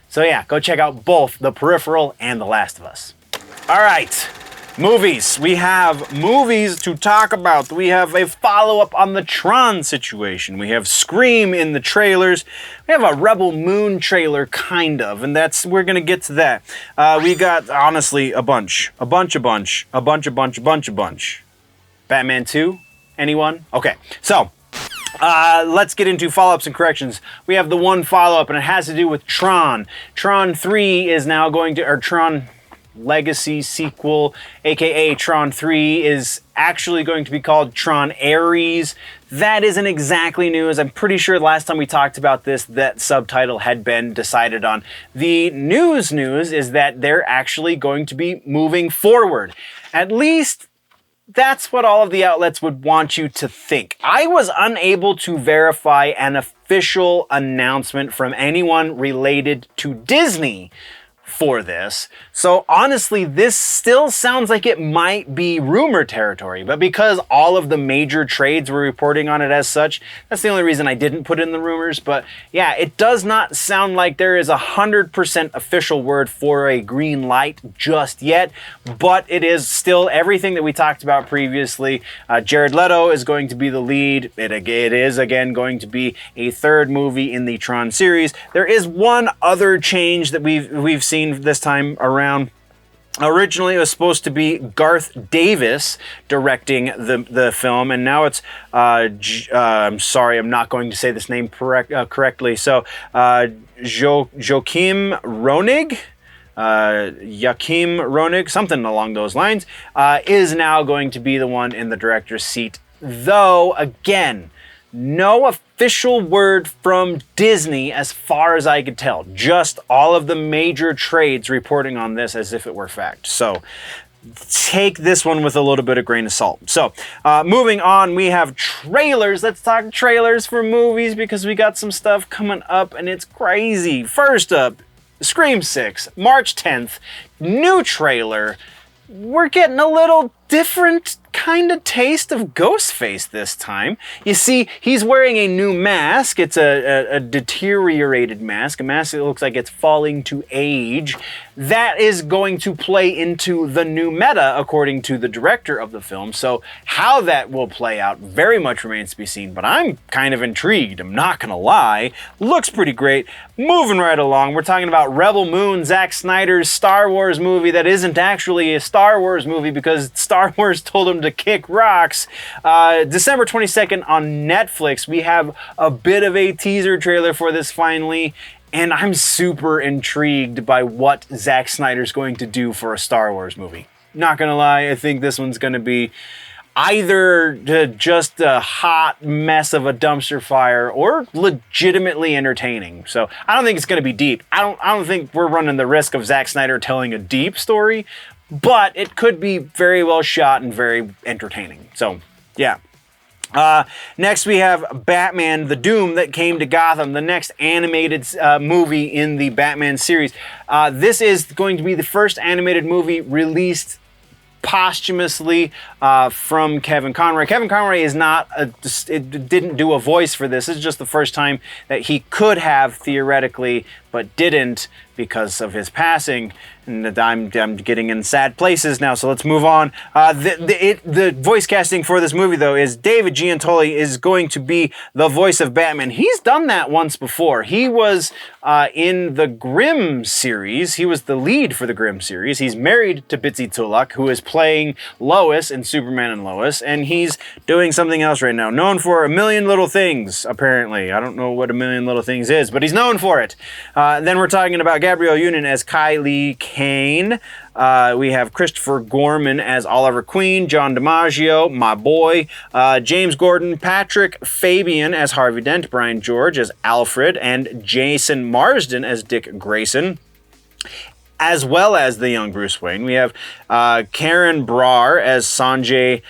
So yeah, go check out both The Peripheral and The Last of Us. All right, movies. We have movies to talk about. We have a follow-up on the Tron situation. We have Scream in the trailers. We have a Rebel Moon trailer, kind of, and we're gonna get to that. We got, honestly, a bunch. Batman 2? Anyone? Okay, so let's get into follow-ups and corrections. We have the one follow-up, and it has to do with Tron. Tron 3 is now going to, or Tron Legacy sequel, aka Tron 3, is actually going to be called Tron Ares. That isn't exactly news. I'm pretty sure last time we talked about this, that subtitle had been decided on. The news is that they're actually going to be moving forward. At least that's what all of the outlets would want you to think. I was unable to verify an official announcement from anyone related to Disney for this. So honestly, this still sounds like it might be rumor territory, but because all of the major trades were reporting on it as such, that's the only reason I didn't put in the rumors. But yeah, it does not sound like there is 100% official word for a green light just yet, but it is still everything that we talked about previously. Jared Leto is going to be the lead. It is again going to be a third movie in the Tron series. There is one other change that we've seen this time around. Originally, it was supposed to be Garth Davis directing the film, and now it's I'm sorry, I'm not going to say this name correctly. So Joachim Ronig, something along those lines, is now going to be the one in the director's seat. Though again, no official word from Disney as far as I could tell. Just all of the major trades reporting on this as if it were fact. So take this one with a little bit of grain of salt. So moving on, we have trailers. Let's talk trailers for movies because we got some stuff coming up and it's crazy. First up, Scream 6, March 10th, new trailer. We're getting a little different kind of taste of Ghostface this time. You see, he's wearing a new mask. It's a deteriorated mask, a mask that looks like it's falling to age. That is going to play into the new meta, according to the director of the film. So how that will play out very much remains to be seen, but I'm kind of intrigued. I'm not gonna lie. Looks pretty great. Moving right along, we're talking about Rebel Moon, Zack Snyder's Star Wars movie that isn't actually a Star Wars movie because Star Wars told him to kick rocks. December 22nd on Netflix, we have a bit of a teaser trailer for this finally, and I'm super intrigued by what Zack Snyder's going to do for a Star Wars movie. Not gonna lie, I think this one's gonna be either just a hot mess of a dumpster fire or legitimately entertaining. So I don't think it's gonna be deep. I don't think we're running the risk of Zack Snyder telling a deep story, but it could be very well shot and very entertaining. So yeah. Next we have Batman the Doom That Came to Gotham, the next animated movie in the Batman series. This is going to be the first animated movie released posthumously from Kevin Conroy. Kevin Conroy is not didn't do a voice for this. This is just the first time that he could have theoretically, but didn't, because of his passing. And I'm getting in sad places now, so let's move on. The voice casting for this movie, though, is David Giantoli is going to be the voice of Batman. He's done that once before. He was in the Grimm series. He was the lead for the Grimm series. He's married to Bitsy Tulloch, who is playing Lois in Superman and Lois, and he's doing something else right now. Known for A Million Little Things, apparently. I don't know what A Million Little Things is, but he's known for it. Then we're talking about Gabrielle Union as Kylie Kane. We have Christopher Gorman as Oliver Queen, John DiMaggio, my boy, James Gordon, Patrick Fabian as Harvey Dent, Brian George as Alfred, and Jason Marsden as Dick Grayson, as well as the young Bruce Wayne. We have Karen Brar as Sanjay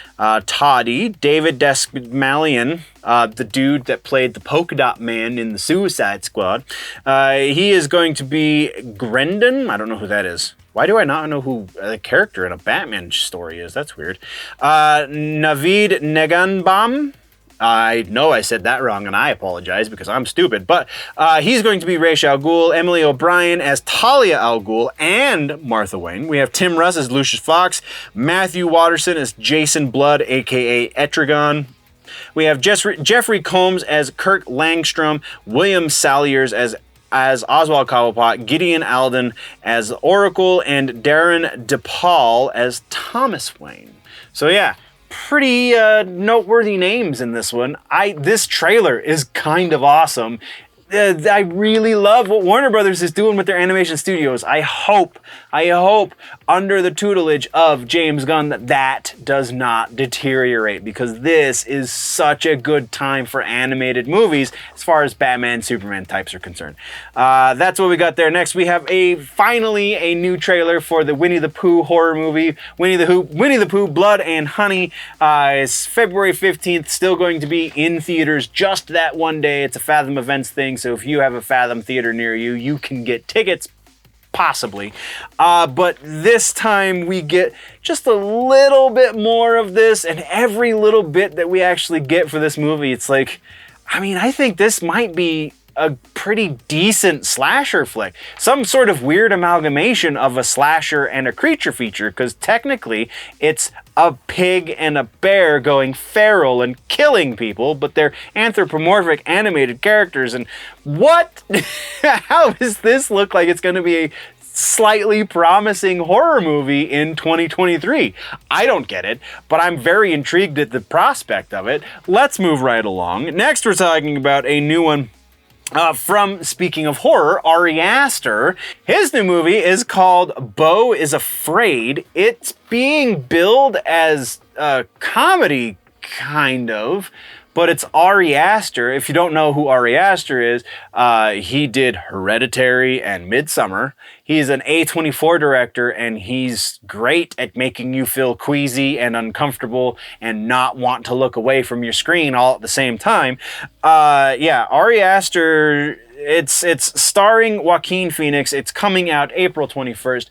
Toddy, David Dastmalchian, the dude that played the Polka Dot Man in the Suicide Squad. He is going to be Grendon. I don't know who that is. Why do I not know who the character in a Batman story is? That's weird. Naveed Neganbam. I know I said that wrong, and I apologize because I'm stupid. But he's going to be Ra's al Ghul, Emily O'Brien as Talia al Ghul and Martha Wayne. We have Tim Russ as Lucius Fox, Matthew Watterson as Jason Blood, a.k.a. Etrigan. We have Jeffrey Combs as Kirk Langstrom, William Salyers as Oswald Cobblepot, Gideon Alden as Oracle, and Darren DePaul as Thomas Wayne. So yeah, pretty noteworthy names in this one. This trailer is kind of awesome. I really love what Warner Brothers is doing with their animation studios. I hope under the tutelage of James Gunn that does not deteriorate, because this is such a good time for animated movies as far as Batman, Superman types are concerned. That's what we got there. Next, we have finally a new trailer for the Winnie the Pooh horror movie, Winnie the Pooh Blood and Honey. It's February 15th, still going to be in theaters just that one day. It's a Fathom Events thing, so if you have a Fathom theater near you, you can get tickets. Possibly. But this time we get just a little bit more of this, and every little bit that we actually get for this movie, it's like, I think this might be a pretty decent slasher flick. Some sort of weird amalgamation of a slasher and a creature feature, because technically it's a pig and a bear going feral and killing people, but they're anthropomorphic animated characters. And what? How does this look like it's going to be a slightly promising horror movie in 2023? I don't get it, but I'm very intrigued at the prospect of it. Let's move right along. Next, we're talking about a new one from, speaking of horror, Ari Aster. His new movie is called Beau is Afraid. It's being billed as a comedy, kind of, but it's Ari Aster. If you don't know who Ari Aster is, he did Hereditary and Midsommar. He's an A24 director, and he's great at making you feel queasy and uncomfortable and not want to look away from your screen all at the same time. Yeah, Ari Aster, it's starring Joaquin Phoenix. It's coming out April 21st.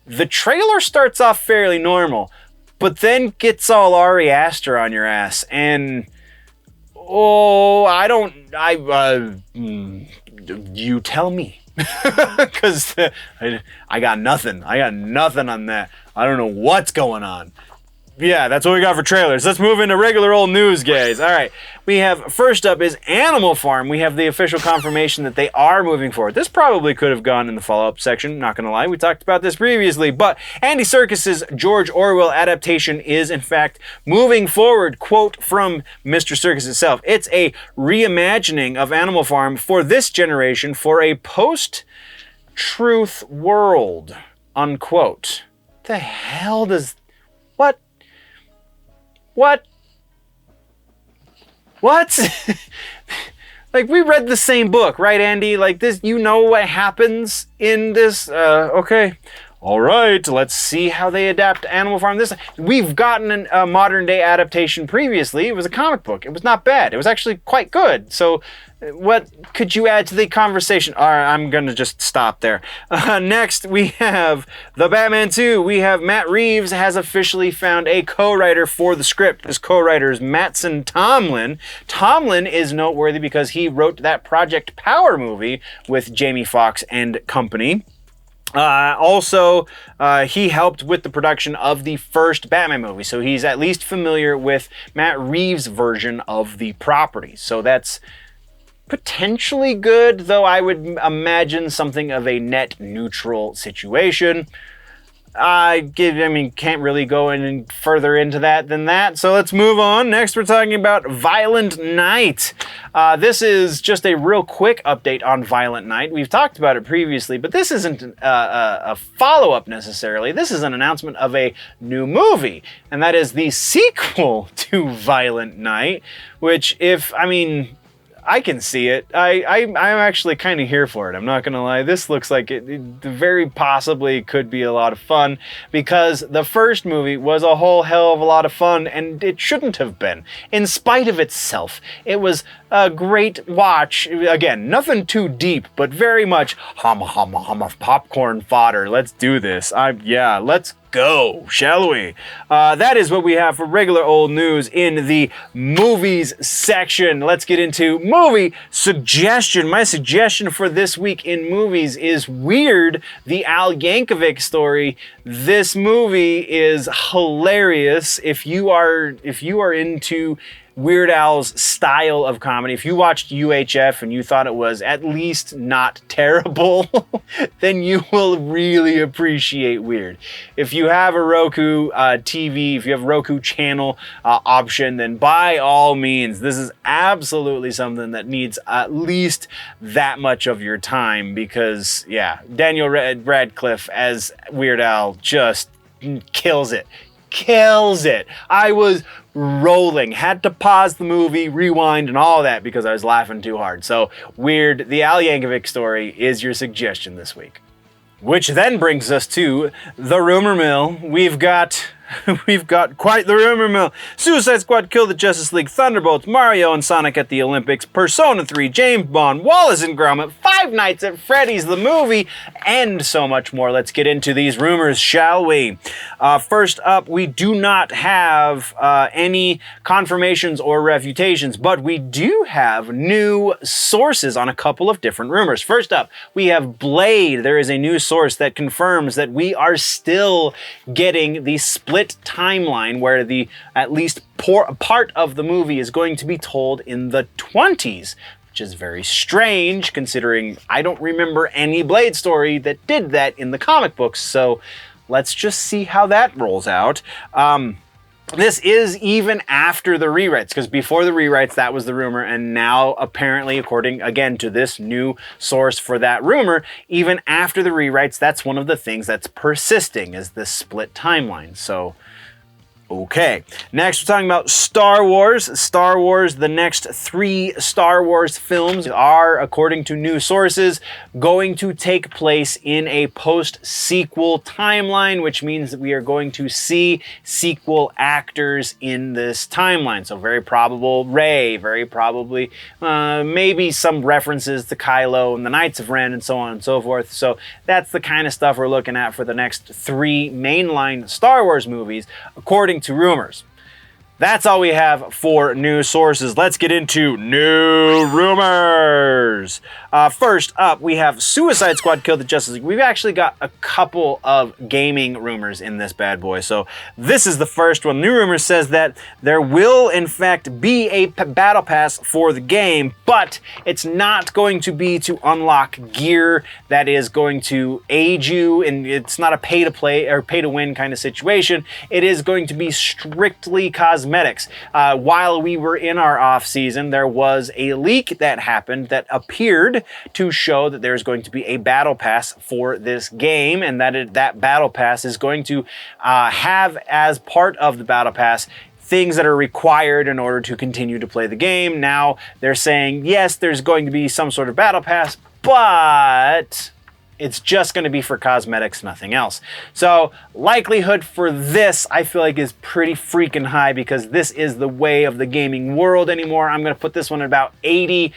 The trailer starts off fairly normal, but then gets all Ari Aster on your ass, and you tell me. Because I got nothing. I got nothing on that. I don't know what's going on. Yeah, that's what we got for trailers. Let's move into regular old news, guys. All right. We have, first up is Animal Farm. We have the official confirmation that they are moving forward. This probably could have gone in the follow-up section, not going to lie. We talked about this previously, but Andy Serkis's George Orwell adaptation is, in fact, moving forward. Quote from Mr. Serkis himself. It's a reimagining of Animal Farm for this generation for a post-truth world, unquote. The hell does... What? Like, we read the same book, right, Andy? Like, this, you know what happens in this? Okay. All right, let's see how they adapt Animal Farm. We've gotten a modern day adaptation previously. It was a comic book. It was not bad. It was actually quite good. So what could you add to the conversation? All right, I'm going to just stop there. Next, we have The Batman 2. We have Matt Reeves has officially found a co-writer for the script. This co-writer is Mattson Tomlin. Tomlin is noteworthy because he wrote that Project Power movie with Jamie Foxx and company. Also, he helped with the production of the first Batman movie, so he's at least familiar with Matt Reeves' version of the property. So that's potentially good, though I would imagine something of a net neutral situation. Can't really go any further into that than that, so let's move on. Next, we're talking about Violent Night. This is just a real quick update on Violent Night. We've talked about it previously, but this isn't a follow-up necessarily. This is an announcement of a new movie, and that is the sequel to Violent Night, which I can see it. I'm actually kind of here for it. I'm not gonna lie. This looks like it very possibly could be a lot of fun, because the first movie was a whole hell of a lot of fun, and it shouldn't have been. In spite of itself, it was a great watch. Again, nothing too deep, but very much hum popcorn fodder. Let's do this. Let's go, shall we? That is what we have for regular old news in the movies section. Let's get into movie suggestion. My suggestion for this week in movies is Weird, the Al Yankovic story. This movie is hilarious. If you are into Weird Al's style of comedy, if you watched UHF and you thought it was at least not terrible, then you will really appreciate Weird. If you have a Roku TV, if you have a Roku channel option, then by all means, this is absolutely something that needs at least that much of your time, because, yeah, Daniel Radcliffe as Weird Al just kills it. I was rolling, had to pause the movie, rewind, and all that because I was laughing too hard. So Weird, the Al Yankovic story is your suggestion this week. Which then brings us to the rumor mill. We've got quite the rumor mill. Suicide Squad killed the Justice League, Thunderbolts, Mario and Sonic at the Olympics, Persona 3, James Bond, Wallace and Gromit, Five Nights at Freddy's the movie, and so much more. Let's get into these rumors, shall we? First up, we do not have any confirmations or refutations, but we do have new sources on a couple of different rumors. First up, we have Blade. There is a new source that confirms that we are still getting the split timeline where the at least part of the movie is going to be told in the 20s, which is very strange considering I don't remember any Blade story that did that in the comic books. So let's just see how that rolls out. This is even after the rewrites, because before the rewrites, that was the rumor, and now apparently, according, again, to this new source for that rumor, even after the rewrites, that's one of the things that's persisting, is this split timeline. So, okay. Next, we're talking about Star Wars. Star Wars, the next 3 Star Wars films are, according to new sources, going to take place in a post-sequel timeline, which means that we are going to see sequel actors in this timeline. So very probable Rey, very probably maybe some references to Kylo and the Knights of Ren and so on and so forth. So that's the kind of stuff we're looking at for the next 3 mainline Star Wars movies, according to rumors. That's all we have for news sources. Let's get into new rumors. First up, we have Suicide Squad killed the Justice League. We've actually got a couple of gaming rumors in this bad boy. So this is the first one. New rumor says that there will, in fact, be a battle pass for the game, but it's not going to be to unlock gear that is going to aid you, and it's not a pay-to-play or pay-to-win kind of situation. It is going to be strictly cosmetics. While we were in our off-season, there was a leak that happened that appeared to show that there's going to be a battle pass for this game, and that battle pass is going to have as part of the battle pass things that are required in order to continue to play the game. Now they're saying, yes, there's going to be some sort of battle pass, but it's just going to be for cosmetics, nothing else. So likelihood for this, I feel like, is pretty freaking high, because this is the way of the gaming world anymore. I'm going to put this one at about 80%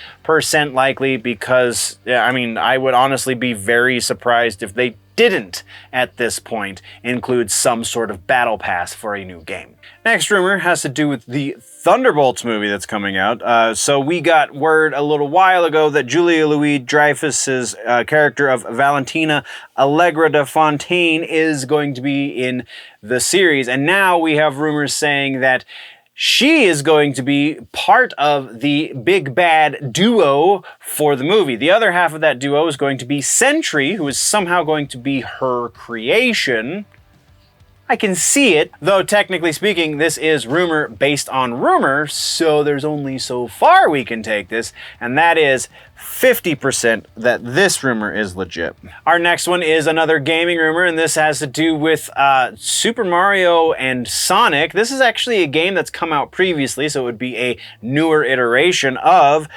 likely, because, yeah, I mean, I would honestly be very surprised if they didn't at this point include some sort of battle pass for a new game. Next rumor has to do with the Thunderbolts movie that's coming out. So we got word a little while ago that Julia Louis-Dreyfus's character of Valentina Allegra de Fontaine is going to be in the series. And now we have rumors saying that she is going to be part of the big bad duo for the movie. The other half of that duo is going to be Sentry, who is somehow going to be her creation. I can see it, though technically speaking, this is rumor based on rumor, so there's only so far we can take this, and that is 50% that this rumor is legit. Our next one is another gaming rumor, and this has to do with Super Mario and Sonic. This is actually a game that's come out previously, so it would be a newer iteration of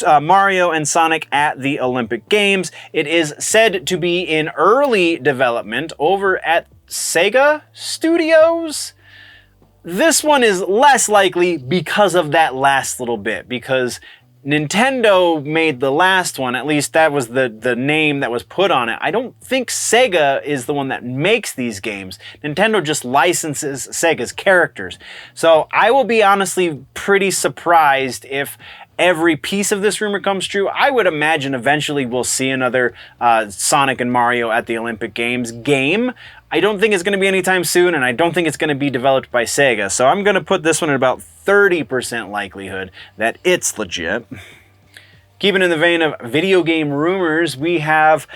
Mario and Sonic at the Olympic Games. It is said to be in early development over at Sega Studios. This one is less likely because of that last little bit, because Nintendo made the last one, at least that was the name that was put on it. I don't think Sega is the one that makes these games. Nintendo just licenses Sega's characters. So I will be honestly pretty surprised if every piece of this rumor comes true. I would imagine eventually we'll see another Sonic and Mario at the Olympic Games game. I don't think it's going to be anytime soon, and I don't think it's going to be developed by Sega. So I'm going to put this one at about 30% likelihood that it's legit. Keeping in the vein of video game rumors, we have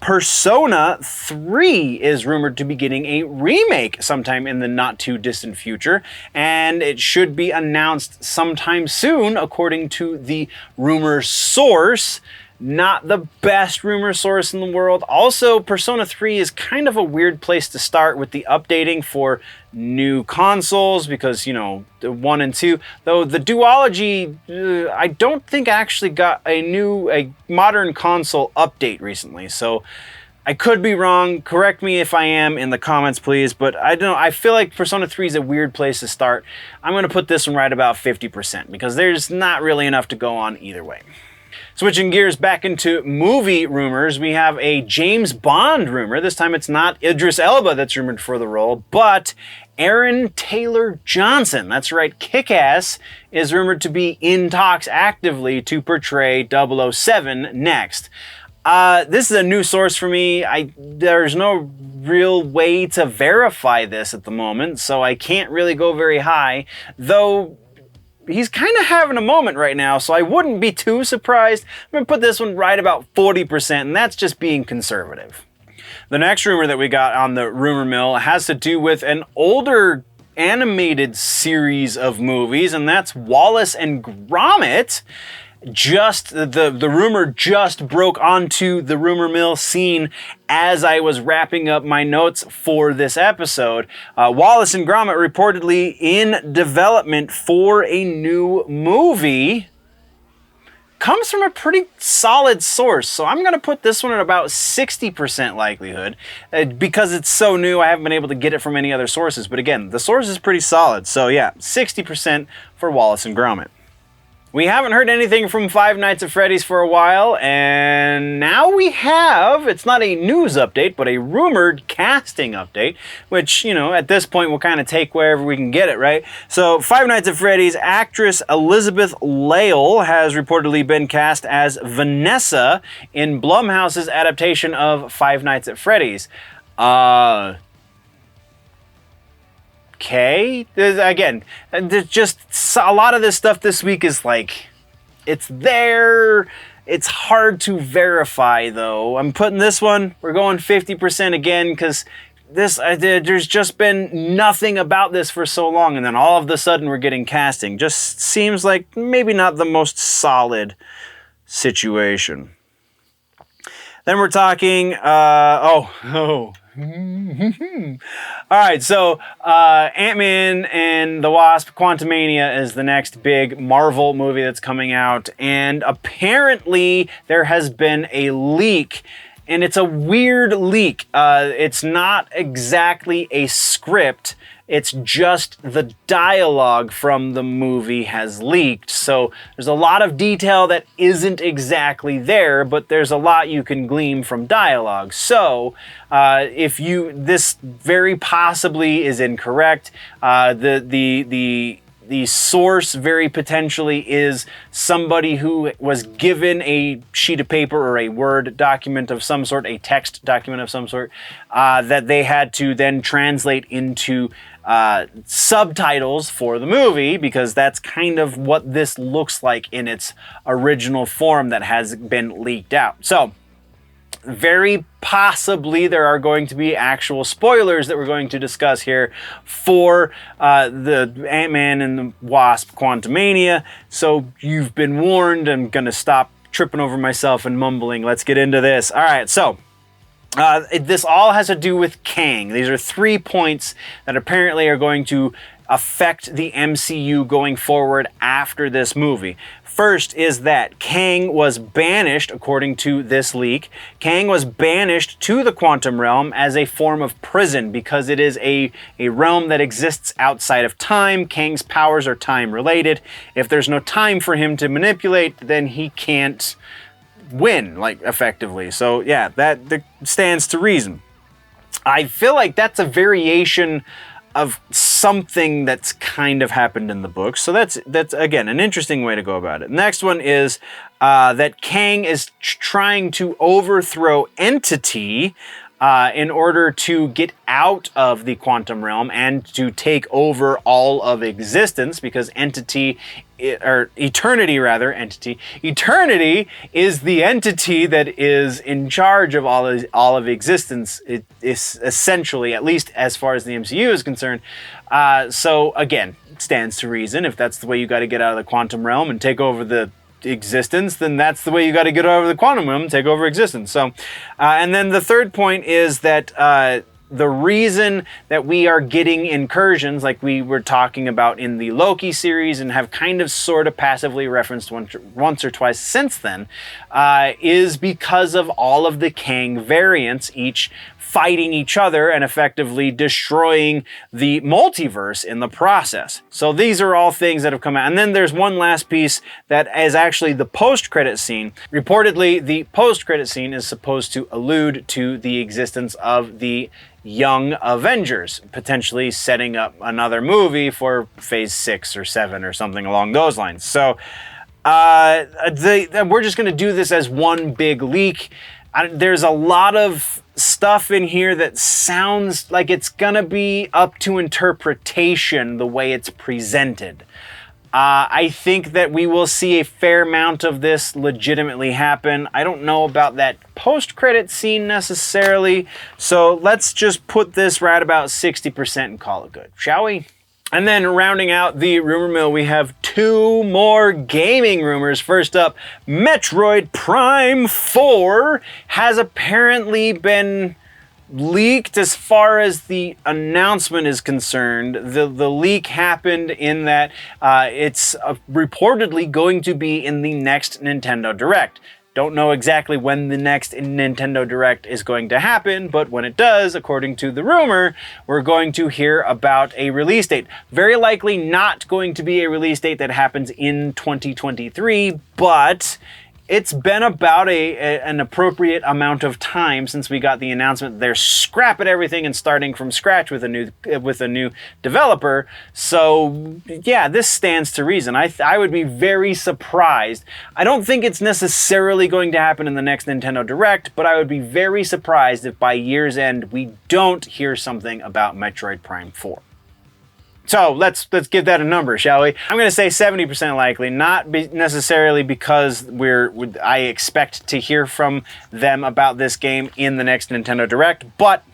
Persona 3 is rumored to be getting a remake sometime in the not too distant future, and it should be announced sometime soon, according to the rumor source. Not the best rumor source in the world. Also, Persona 3 is kind of a weird place to start with the updating for new consoles because, you know, the 1 and 2. Though the duology, I don't think actually got a modern console update recently. So I could be wrong. Correct me if I am in the comments, please. But I don't know. I feel like Persona 3 is a weird place to start. I'm going to put this one right about 50% because there's not really enough to go on either way. Switching gears back into movie rumors, we have a James Bond rumor. This time it's not Idris Elba that's rumored for the role, but Aaron Taylor Johnson. That's right, Kick-Ass is rumored to be in talks actively to portray 007 next. This is a new source for me. There's no real way to verify this at the moment, so I can't really go very high, though he's kind of having a moment right now, so I wouldn't be too surprised. I'm going to put this one right about 40%, and that's just being conservative. The next rumor that we got on the rumor mill has to do with an older animated series of movies, and that's Wallace and Gromit. The rumor just broke onto the rumor mill scene as I was wrapping up my notes for this episode. Wallace and Gromit reportedly in development for a new movie. Comes from a pretty solid source, so I'm going to put this one at about 60% likelihood. Because it's so new, I haven't been able to get it from any other sources, but again, the source is pretty solid, so yeah, 60% for Wallace and Gromit. We haven't heard anything from Five Nights at Freddy's for a while, and now we have, it's not a news update, but a rumored casting update, which, you know, at this point we'll kind of take wherever we can get it, right? So Five Nights at Freddy's actress Elizabeth Lail has reportedly been cast as Vanessa in Blumhouse's adaptation of Five Nights at Freddy's. Okay, again, there's just a lot of this stuff this week is like, it's there, it's hard to verify though. I'm putting this one, we're going 50% again because there's just been nothing about this for so long, and then all of a sudden we're getting casting. Just seems like maybe not the most solid situation. Then we're talking, all right, so Ant-Man and the Wasp: Quantumania is the next big Marvel movie that's coming out, and apparently there has been a leak, and it's a weird leak. It's not exactly a script. It's just the dialogue from the movie has leaked. So there's a lot of detail that isn't exactly there, but there's a lot you can glean from dialogue. So this very possibly is incorrect. The source very potentially is somebody who was given a sheet of paper or a Word document of some sort, a text document of some sort, that they had to then translate into subtitles for the movie, because that's kind of what this looks like in its original form that has been leaked out. So very possibly there are going to be actual spoilers that we're going to discuss here for the Ant-Man and the Wasp Quantumania. So you've been warned. I'm going to stop tripping over myself and mumbling. Let's get into this. All right, so this all has to do with Kang. These are 3 points that apparently are going to affect the MCU going forward after this movie. First is that Kang was banished, according to this leak. Kang was banished to the quantum realm as a form of prison because it is a realm that exists outside of time. Kang's powers are time related. If there's no time for him to manipulate, then he can't win, like, effectively. So yeah, that stands to reason. I feel like that's a variation of something that's kind of happened in the books. So that's again an interesting way to go about it. Next one is that Kang is trying to overthrow Entity in order to get out of the quantum realm and to take over all of existence, because Eternity is the entity that is in charge of all of existence. It is essentially, at least as far as the MCU is concerned. So again, stands to reason, if that's the way you got to get out of the quantum realm and take over the existence, then that's the way you got to get over the quantum realm and take over existence. So, and then the third point is that the reason that we are getting incursions, like we were talking about in the Loki series and have kind of sort of passively referenced once or twice since then, is because of all of the Kang variants, each fighting each other and effectively destroying the multiverse in the process. So these are all things that have come out. And then there's one last piece that is actually the post-credit scene. Reportedly, the post-credit scene is supposed to allude to the existence of the Young Avengers, potentially setting up another movie for phase 6 or 7 or something along those lines. So we're just going to do this as one big leak. There's a lot of stuff in here that sounds like it's gonna be up to interpretation the way it's presented. I think that we will see a fair amount of this legitimately happen. I don't know about that post-credit scene necessarily, so let's just put this right about 60% and call it good, shall we? And then rounding out the rumor mill, we have 2 more gaming rumors. First up, Metroid Prime 4 has apparently been leaked as far as the announcement is concerned. The leak happened in that it's reportedly going to be in the next Nintendo Direct. Don't know exactly when the next Nintendo Direct is going to happen, but when it does, according to the rumor, we're going to hear about a release date. Very likely not going to be a release date that happens in 2023, but it's been about an appropriate amount of time since we got the announcement they're scrapping everything and starting from scratch with a new developer. So yeah, this stands to reason. I would be very surprised. I don't think it's necessarily going to happen in the next Nintendo Direct, but I would be very surprised if by year's end we don't hear something about Metroid Prime 4. So let's give that a number, shall we? I'm going to say 70% likely, not necessarily because I expect to hear from them about this game in the next Nintendo Direct, but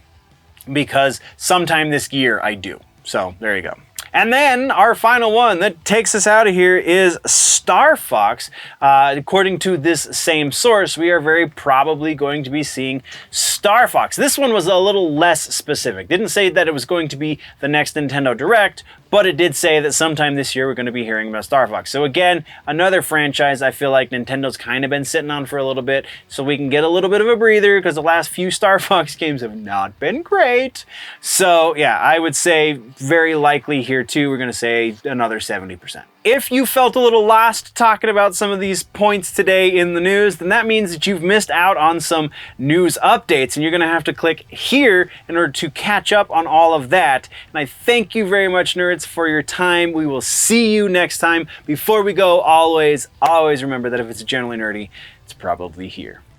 because sometime this year I do. So there you go. And then our final one that takes us out of here is Star Fox. According to this same source, we are very probably going to be seeing Star Fox. This one was a little less specific. Didn't say that it was going to be the next Nintendo Direct, but it did say that sometime this year we're going to be hearing about Star Fox. So again, another franchise I feel like Nintendo's kind of been sitting on for a little bit, so we can get a little bit of a breather, because the last few Star Fox games have not been great. So yeah, I would say very likely here too, we're going to say another 70%. If you felt a little lost talking about some of these points today in the news, then that means that you've missed out on some news updates, and you're going to have to click here in order to catch up on all of that. And I thank you very much, nerds, for your time. We will see you next time. Before we go, always remember that if it's generally nerdy, it's probably here.